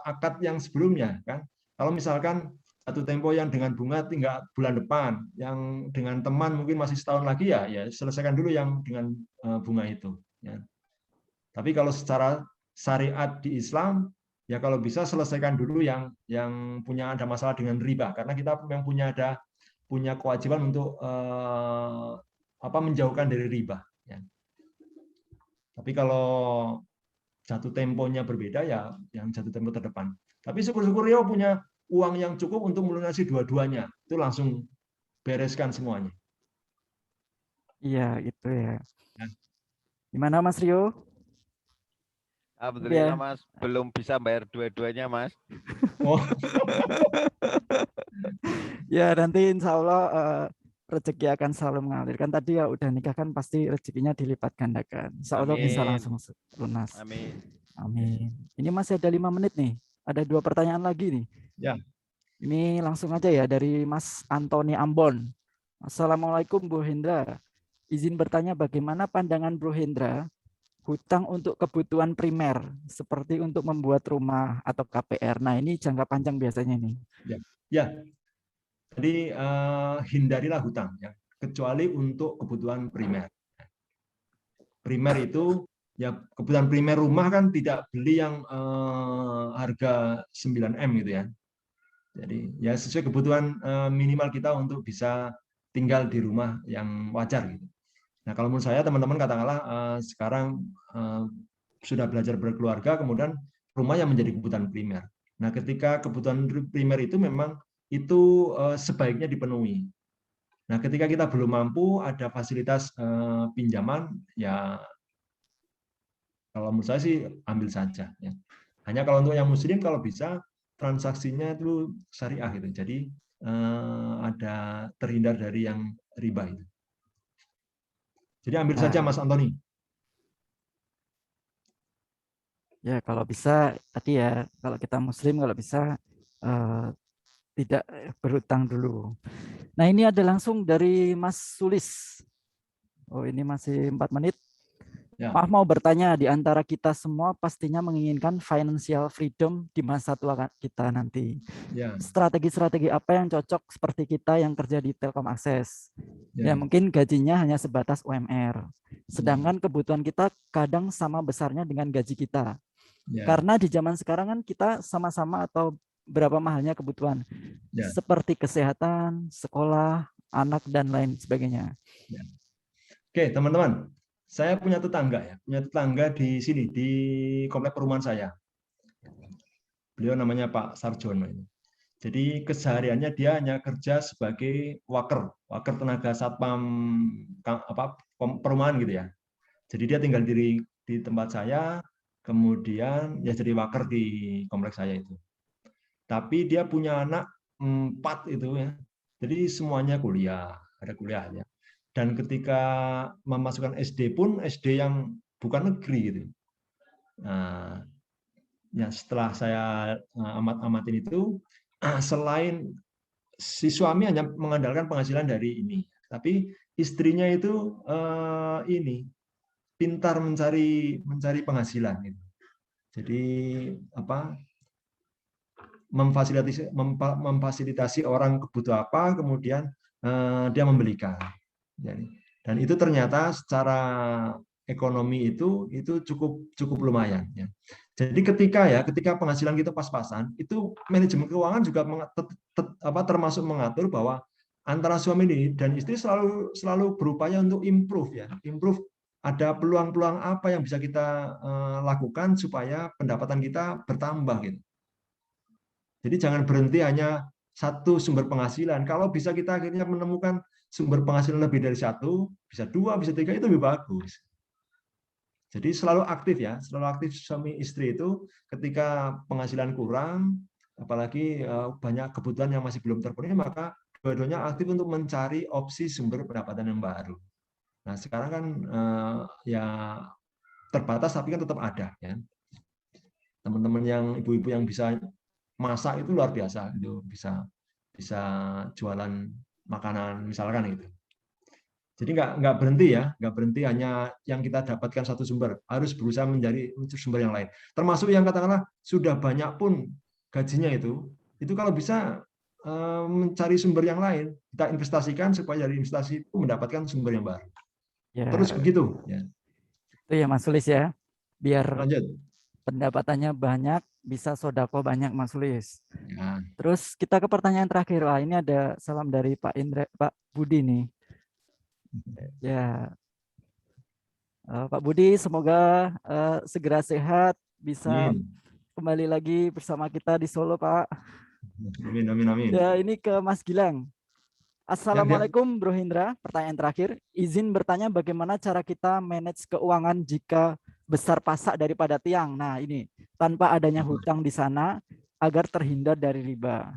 akad yang sebelumnya, kan? Kalau misalkan satu tempo yang dengan bunga tinggal bulan depan, yang dengan teman mungkin masih setahun lagi ya selesaikan dulu yang dengan bunga itu. Ya. Tapi kalau secara syariat di Islam, ya kalau bisa selesaikan dulu yang punya ada masalah dengan riba, karena kita yang punya kewajiban untuk menjauhkan dari riba. Ya. Tapi kalau jatuh temponya berbeda ya yang jatuh tempo terdepan. Tapi syukur-syukur Rio punya uang yang cukup untuk melunasi dua-duanya. Itu langsung bereskan semuanya. Iya, gitu ya. Gimana Mas Rio? Alhamdulillah Mas, belum bisa bayar dua-duanya Mas. Oh. Ya nanti insya Allah rezeki akan selalu mengalir. Kan tadi ya udah nikah kan pasti rezekinya dilipat gandakan. Insya Allah bisa langsung lunas. Amin. Amin. Ini masih ada 5 menit nih. Ada 2 pertanyaan lagi nih. Ya. Ini langsung aja ya dari Mas Antoni Ambon. Assalamualaikum Bro Hendra. Izin bertanya bagaimana pandangan Bro Hendra hutang untuk kebutuhan primer seperti untuk membuat rumah atau KPR. Nah ini jangka panjang biasanya nih. Ya. Jadi hindarilah hutang ya, kecuali untuk kebutuhan primer. Primer itu ya kebutuhan primer rumah kan tidak beli yang harga 9M gitu ya. Jadi ya sesuai kebutuhan minimal kita untuk bisa tinggal di rumah yang wajar gitu. Nah kalau menurut saya teman-teman katakanlah sekarang sudah belajar berkeluarga, kemudian rumah yang menjadi kebutuhan primer. Nah ketika kebutuhan primer itu memang itu sebaiknya dipenuhi. Nah ketika kita belum mampu ada fasilitas pinjaman ya kalau menurut saya sih ambil saja. Ya. Hanya kalau untuk yang muslim kalau bisa transaksinya itu syariah gitu. Jadi ada terhindar dari yang riba itu. Jadi ambil saja Mas Antoni. Ya kalau bisa tadi ya kalau kita muslim kalau bisa tidak berhutang dulu. Nah ini ada langsung dari Mas Sulis. Oh ini masih 4 menit. Ya. Maaf mau bertanya, di antara kita semua pastinya menginginkan financial freedom di masa tua kita nanti. Ya. Strategi-strategi apa yang cocok seperti kita yang kerja di Telkom Akses? Ya mungkin gajinya hanya sebatas UMR. Sedangkan kebutuhan kita kadang sama besarnya dengan gaji kita. Ya. Karena di zaman sekarang kan kita sama-sama atau berapa mahalnya kebutuhan. Ya. Seperti kesehatan, sekolah, anak, dan lain sebagainya. Ya. Oke teman-teman. Saya punya tetangga di sini di komplek perumahan saya. Beliau namanya Pak Sarjono. Jadi kesehariannya dia hanya kerja sebagai waker tenaga satpam perumahan gitu ya. Jadi dia tinggal di tempat saya, kemudian ya jadi waker di komplek saya itu. Tapi dia punya anak 4 itu ya. Jadi semuanya kuliah, ada kuliahnya. Dan ketika memasukkan SD pun SD yang bukan negeri gitu. Nah, ya setelah saya amat-amatin itu, selain si suami hanya mengandalkan penghasilan dari ini, tapi istrinya itu ini pintar mencari penghasilan gitu. Jadi apa, memfasilitasi orang kebutuh apa, kemudian dia membelikan. Dan itu ternyata secara ekonomi itu cukup lumayan. Ya. Jadi ketika penghasilan kita pas-pasan, itu manajemen keuangan juga termasuk mengatur bahwa antara suami dan istri selalu berupaya untuk improve ya, improve. Ada peluang-peluang apa yang bisa kita lakukan supaya pendapatan kita bertambah gitu. Jadi jangan berhenti hanya satu sumber penghasilan. Kalau bisa kita akhirnya menemukan sumber penghasilan lebih dari satu, bisa dua, bisa tiga, itu lebih bagus. Jadi selalu aktif ya, selalu aktif suami istri itu ketika penghasilan kurang, apalagi banyak kebutuhan yang masih belum terpenuhi, maka dua-duanya aktif untuk mencari opsi sumber pendapatan yang baru. Nah sekarang kan ya terbatas tapi kan tetap ada ya. Teman-teman yang ibu-ibu yang bisa masak itu luar biasa, itu bisa jualan makanan misalkan gitu. Jadi nggak berhenti ya, nggak berhenti hanya yang kita dapatkan satu sumber, harus berusaha mencari sumber yang lain. Termasuk yang katakanlah sudah banyak pun gajinya itu kalau bisa mencari sumber yang lain, kita investasikan supaya dari investasi itu mendapatkan sumber yang baru. Ya, Terus begitu. Ya. itu ya Mas Sulis ya, biar Lanjut. pendapatannya banyak, bisa sodako banyak Mas Sulis. Ya. Terus kita ke pertanyaan terakhir. Wah, ini ada salam dari Pak Budi nih. Ya, Pak Budi, semoga segera sehat, bisa kembali lagi bersama kita di Solo, Pak. Amin, amin, amin. Ya, ini ke Mas Gilang. Assalamualaikum Bro Hindra. Pertanyaan terakhir, izin bertanya bagaimana cara kita manage keuangan jika besar pasak daripada tiang. Nah, ini tanpa adanya hutang di sana agar terhindar dari riba.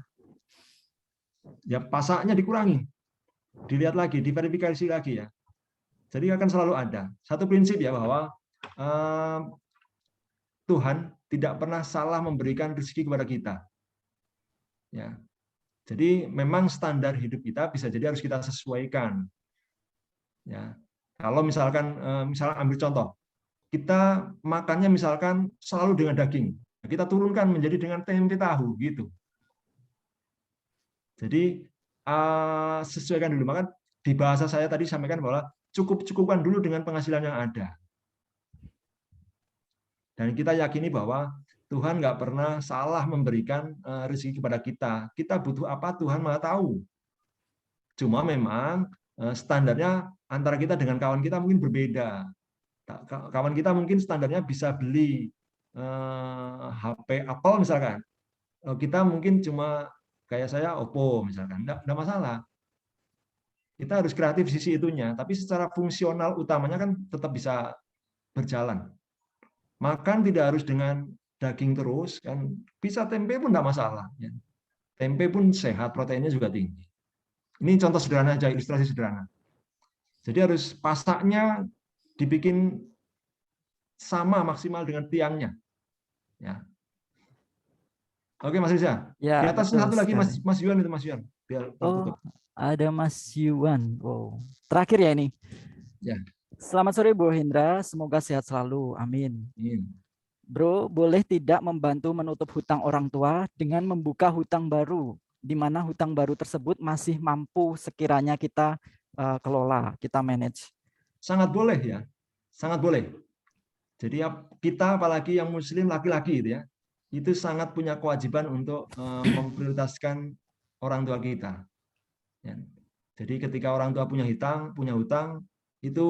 Ya pasaknya dikurangi, dilihat lagi, diverifikasi lagi ya. Jadi akan selalu ada satu prinsip ya, bahwa Tuhan tidak pernah salah memberikan rezeki kepada kita. Ya. Jadi memang standar hidup kita bisa jadi harus kita sesuaikan. Ya. Kalau misalkan ambil contoh, kita makannya misalkan selalu dengan daging, kita turunkan menjadi dengan tempe tahu gitu. Jadi sesuaikan dulu. Maka di bahasa saya tadi sampaikan bahwa cukupkan dulu dengan penghasilan yang ada. Dan kita yakini bahwa Tuhan nggak pernah salah memberikan rezeki kepada kita. Kita butuh apa, Tuhan Maha tahu. Cuma memang standarnya antara kita dengan kawan kita mungkin berbeda. Kawan kita mungkin standarnya bisa beli HP Apple misalkan. Kita mungkin cuma kayak saya Oppo misalkan. Nggak masalah. Kita harus kreatif sisi itunya. Tapi secara fungsional utamanya kan tetap bisa berjalan. Makan tidak harus dengan daging terus, kan bisa tempe pun tidak masalah. Tempe pun sehat, proteinnya juga tinggi. Ini contoh sederhana aja, ilustrasi sederhana. Jadi harus pasaknya dibikin sama maksimal dengan tiangnya. Ya. Oke Mas Riza. Ya, di atas satu lagi sekali. Mas Yuan itu Mas Yuan. Biar tutup. Ada Mas Yuan. Wow. Terakhir ya ini. Ya. Selamat sore Bro Hindra, semoga sehat selalu. Amin. Bro, boleh tidak membantu menutup hutang orang tua dengan membuka hutang baru, di mana hutang baru tersebut masih mampu sekiranya kita kelola, kita manage? Sangat boleh ya, sangat boleh. Jadi kita apalagi yang muslim laki-laki itu ya, itu sangat punya kewajiban untuk memprioritaskan orang tua kita. Ya. Jadi ketika orang tua punya hutang, itu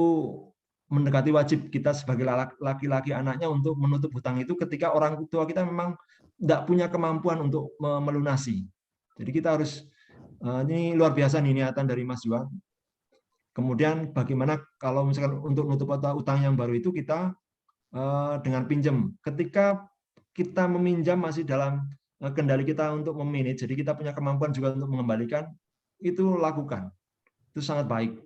mendekati wajib kita sebagai laki-laki anaknya untuk menutup hutang itu ketika orang tua kita memang tidak punya kemampuan untuk melunasi. Jadi kita harus, ini luar biasa nih niatan dari Mas Yuan. Kemudian bagaimana kalau misalkan untuk menutup hutang yang baru itu kita dengan pinjam. Ketika kita meminjam masih dalam kendali kita untuk memanage, jadi kita punya kemampuan juga untuk mengembalikan, itu lakukan. Itu sangat baik.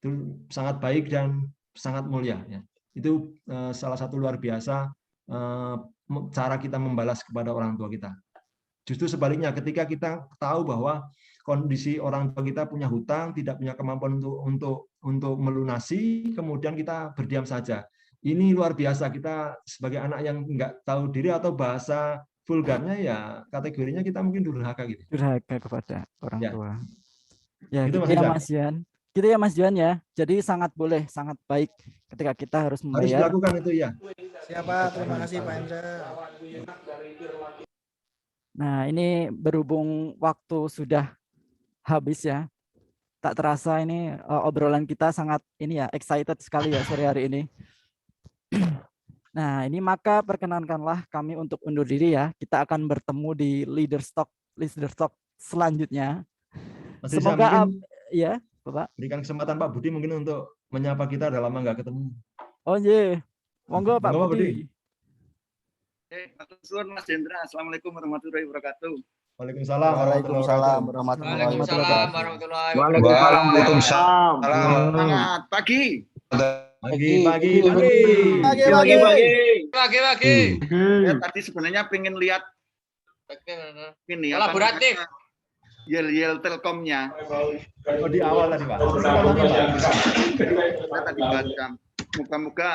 Itu sangat baik dan sangat mulia. Ya. Itu salah satu luar biasa cara kita membalas kepada orang tua kita. Justru sebaliknya, ketika kita tahu bahwa kondisi orang tua kita punya hutang, tidak punya kemampuan untuk melunasi, kemudian kita berdiam saja. Ini luar biasa, kita sebagai anak yang nggak tahu diri atau bahasa vulgarnya ya kategorinya kita mungkin durhaka gitu. Durhaka kepada orang Ya. tua. Ya, Itu gitu Mas ya Indra. Mas Johan. Gitu ya Mas Johan ya. Jadi sangat boleh, sangat baik ketika kita harus Harus membayar. dilakukan itu ya. Siapa? Terima kasih Pak Indra. Nah, ini berhubung waktu sudah habis ya. Tak terasa ini obrolan kita sangat ini ya, excited sekali ya sore hari ini. Nah, ini maka perkenankanlah kami untuk undur diri ya. Kita akan bertemu di leader stock selanjutnya. Masih Semoga mungkin ya, Bapak. berikan kesempatan Pak Budi mungkin untuk menyapa kita, udah lama nggak ketemu. Oh iya. Monggo Pak Monggo, Pak Budi. Budi. Matur suwun Mas Hendra. Assalamualaikum warahmatullahi wabarakatuh. Waalaikumsalam warahmatullahi Waalaikumsalam wabarakatuh. warahmatullahi Waalaikumsalam wabarakatuh. warahmatullahi Waalaikumsalam. wabarakatuh. Semangat pagi. Pagi. Pagi. Ya, tadi sebenarnya pengen lihat ini apa Kolaboratif. namanya, yel-yel Telkomnya. Oh, di awal tadi Pak. Saya tadi baca. Moga-moga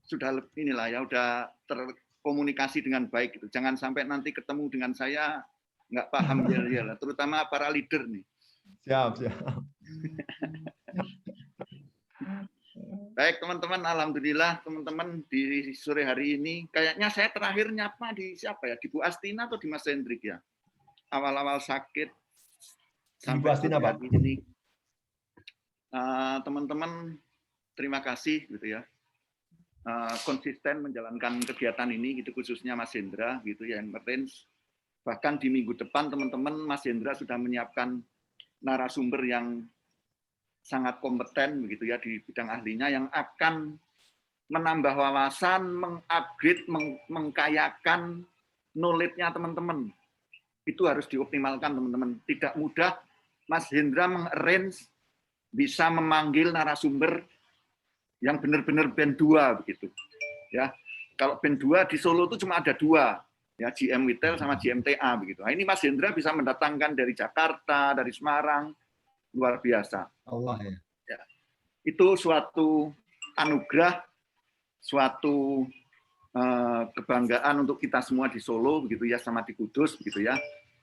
sudah inilah ya, udah terkomunikasi dengan baik gitu. Jangan sampai nanti ketemu dengan saya nggak paham yel-yel, terutama para leader nih. Siap. Baik teman-teman, alhamdulillah teman-teman di sore hari ini kayaknya saya terakhir nyapa di siapa ya, di Bu Astina atau di Mas Hendrik ya, awal-awal sakit sampai Bu Astina, sore Pak. hari ini. Teman-teman terima kasih gitu ya, konsisten menjalankan kegiatan ini gitu, khususnya Mas Hendra gitu ya yang nge-range. Bahkan di minggu depan teman-teman Mas Hendra sudah menyiapkan narasumber yang sangat kompeten begitu ya di bidang ahlinya yang akan menambah wawasan, mengupgrade, mengkayakan knowledge-nya teman-teman. Itu harus dioptimalkan teman-teman. Tidak mudah Mas Hendra meng-arrange bisa memanggil narasumber yang benar-benar band 2 begitu. Ya. Kalau band 2 di Solo itu cuma ada 2, ya GM Witel sama GMTA begitu. Nah, ini Mas Hendra bisa mendatangkan dari Jakarta, dari Semarang, luar biasa. Allah ya. Itu suatu anugerah, suatu kebanggaan untuk kita semua di Solo begitu ya, sama di Kudus begitu ya,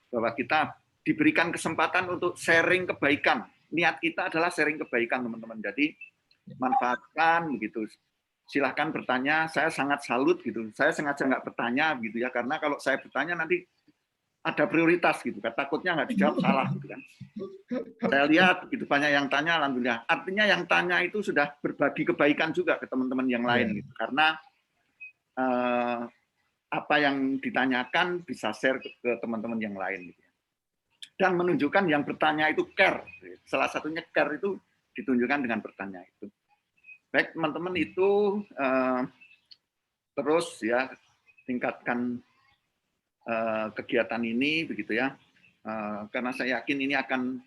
bahwa kita diberikan kesempatan untuk sharing kebaikan. Niat kita adalah sharing kebaikan teman-teman. Jadi manfaatkan begitu. Silahkan bertanya. Saya sangat salut gitu. Saya sengaja nggak bertanya gitu ya, karena kalau saya bertanya nanti ada prioritas gitu, takutnya nggak dijawab salah gitu kan. Saya lihat gitu banyak yang tanya, alhamdulillah. Artinya yang tanya itu sudah berbagi kebaikan juga ke teman-teman yang lain gitu. Karena apa yang ditanyakan bisa share ke teman-teman yang lain gitu. Dan menunjukkan yang bertanya itu care. Salah satunya care itu ditunjukkan dengan bertanya itu. Baik teman-teman, itu terus ya tingkatkan kegiatan ini begitu ya, karena saya yakin ini akan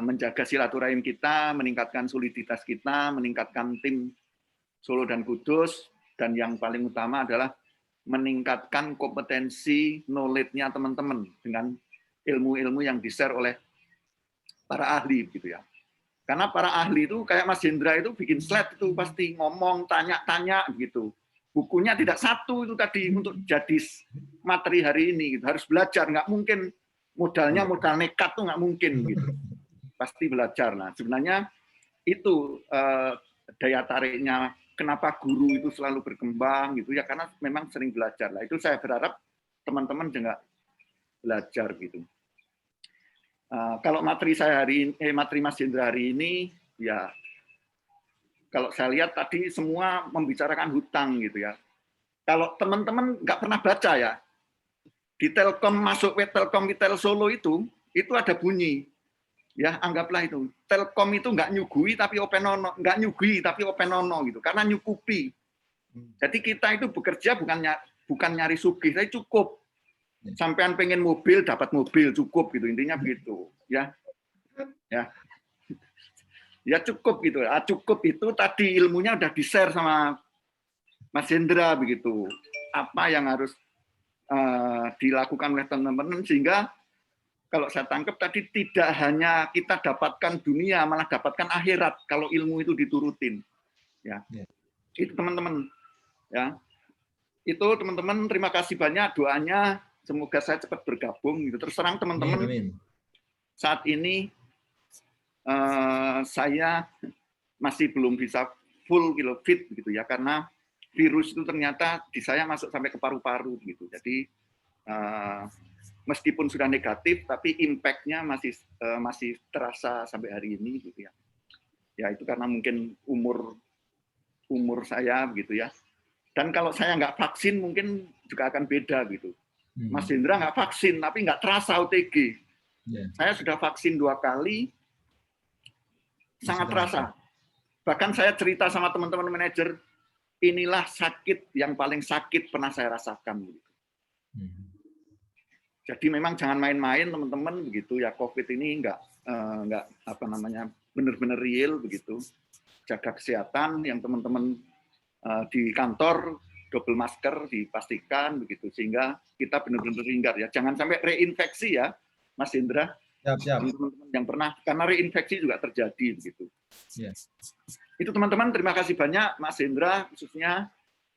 menjaga silaturahim kita, meningkatkan soliditas kita, meningkatkan tim Solo dan Kudus, dan yang paling utama adalah meningkatkan kompetensi knowledge-nya teman-teman dengan ilmu-ilmu yang di-share oleh para ahli gitu ya. Karena para ahli itu kayak Mas Hendra itu bikin slide itu pasti ngomong, tanya-tanya gitu. Bukunya tidak satu itu tadi untuk jadi materi hari ini gitu. Harus belajar, nggak mungkin modalnya modal nekat tuh nggak mungkin gitu. Pasti belajar. Nah, sebenarnya itu daya tariknya kenapa guru itu selalu berkembang gitu ya, karena memang sering belajar. Lah itu saya berharap teman-teman juga belajar gitu. Kalau materi saya hari ini, materi Mas Hendra hari ini ya, kalau saya lihat tadi semua membicarakan hutang gitu ya. Kalau teman-teman nggak pernah baca ya, di Telkom masuk Telkom Witel Solo itu ada bunyi. Ya, anggaplah itu. Telkom itu nggak nyugui tapi openono, nggak nyugui tapi openono gitu. Karena nyukupi. Jadi kita itu bekerja bukan nyari sugih, tapi cukup. Sampean pengen mobil dapat mobil, cukup gitu. Intinya begitu, ya. Ya. Ya cukup gitu. Cukup itu tadi ilmunya udah di-share sama Mas Hendra begitu. apa yang harus dilakukan oleh teman-teman, sehingga kalau saya tangkap tadi tidak hanya kita dapatkan dunia, malah dapatkan akhirat kalau ilmu itu diturutin. Ya, itu teman-teman. Ya, itu teman-teman. Terima kasih banyak doanya. Semoga saya cepat bergabung. Gitu. Terus terang teman-teman, saat ini saya masih belum bisa full fit gitu ya, karena virus itu ternyata di saya masuk sampai ke paru-paru gitu. Jadi meskipun sudah negatif, tapi impact-nya masih terasa sampai hari ini gitu ya. Ya itu karena mungkin umur saya gitu ya. Dan kalau saya nggak vaksin mungkin juga akan beda gitu. Mas Hendra nggak vaksin, tapi nggak terasa OTG. Saya sudah vaksin 2 kali, sangat terasa. Bahkan saya cerita sama teman-teman manajer, inilah sakit yang paling sakit pernah saya rasakan. Gitu. Jadi memang jangan main-main teman-teman begitu ya. COVID ini nggak benar-benar real begitu. Jaga kesehatan yang teman-teman di kantor double masker dipastikan begitu sehingga kita benar-benar terhindar ya. Jangan sampai reinfeksi ya, Mas Indra. Teman-teman yang pernah, karena reinfeksi juga terjadi begitu. Itu teman-teman, terima kasih banyak Mas Indra khususnya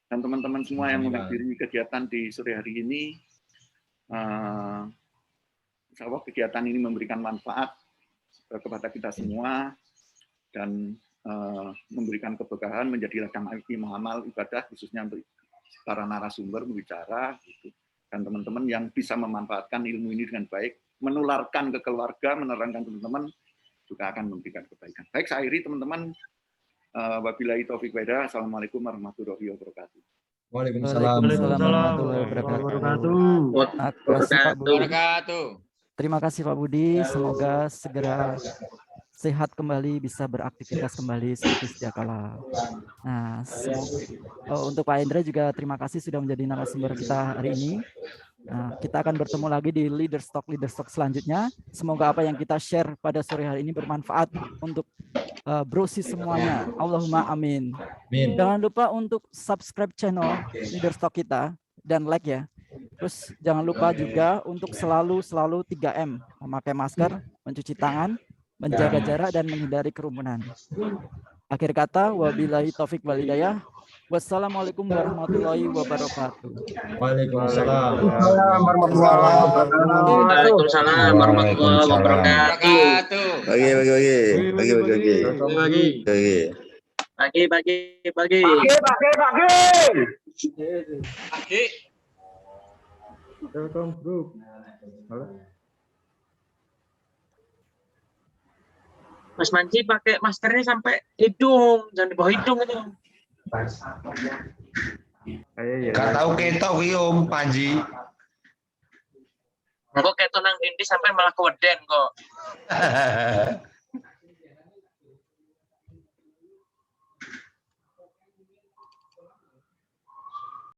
dan teman-teman semua yang menghadiri kegiatan di sore hari ini. Insya Allah kegiatan ini memberikan manfaat kepada kita semua dan memberikan keberkahan menjadi ladang amal ibadah khususnya untuk para narasumber berbicara gitu. Dan teman-teman yang bisa memanfaatkan ilmu ini dengan baik, menularkan ke keluarga, menerangkan teman-teman juga akan memberikan kebaikan. Baik, saya akhiri teman-teman. Wabillahi taufiq wal hidayah. Assalamualaikum warahmatullahi wabarakatuh. Waalaikumsalam warahmatullahi wabarakatuh. Terima kasih Pak Budi. Semoga segera sehat kembali, bisa beraktivitas kembali seperti sedia kala. Nah, untuk Pak Hendra juga terima kasih sudah menjadi narasumber kita hari ini. Nah, kita akan bertemu lagi di Leader Stock selanjutnya. Semoga apa yang kita share pada sore hari ini bermanfaat untuk brosis semuanya. Allahumma amin. Jangan lupa untuk subscribe channel Leader Stock kita dan like ya. Terus jangan lupa juga untuk selalu 3M, memakai masker, mencuci tangan, menjaga jarak dan menghindari kerumunan. Akhir kata, wabillahi taufik wal hidayah. Wassalamualaikum warahmatullahi wabarakatuh. Waalaikumsalam warahmatullahi wabarakatuh. Bagi. Welcome group. Mas Manji pakai maskernya sampai hidung, jangan di bawah hidung itu. Gak tahu ketok iki Om Panji. Kok ketok nang dindi sampai malah keweden kok.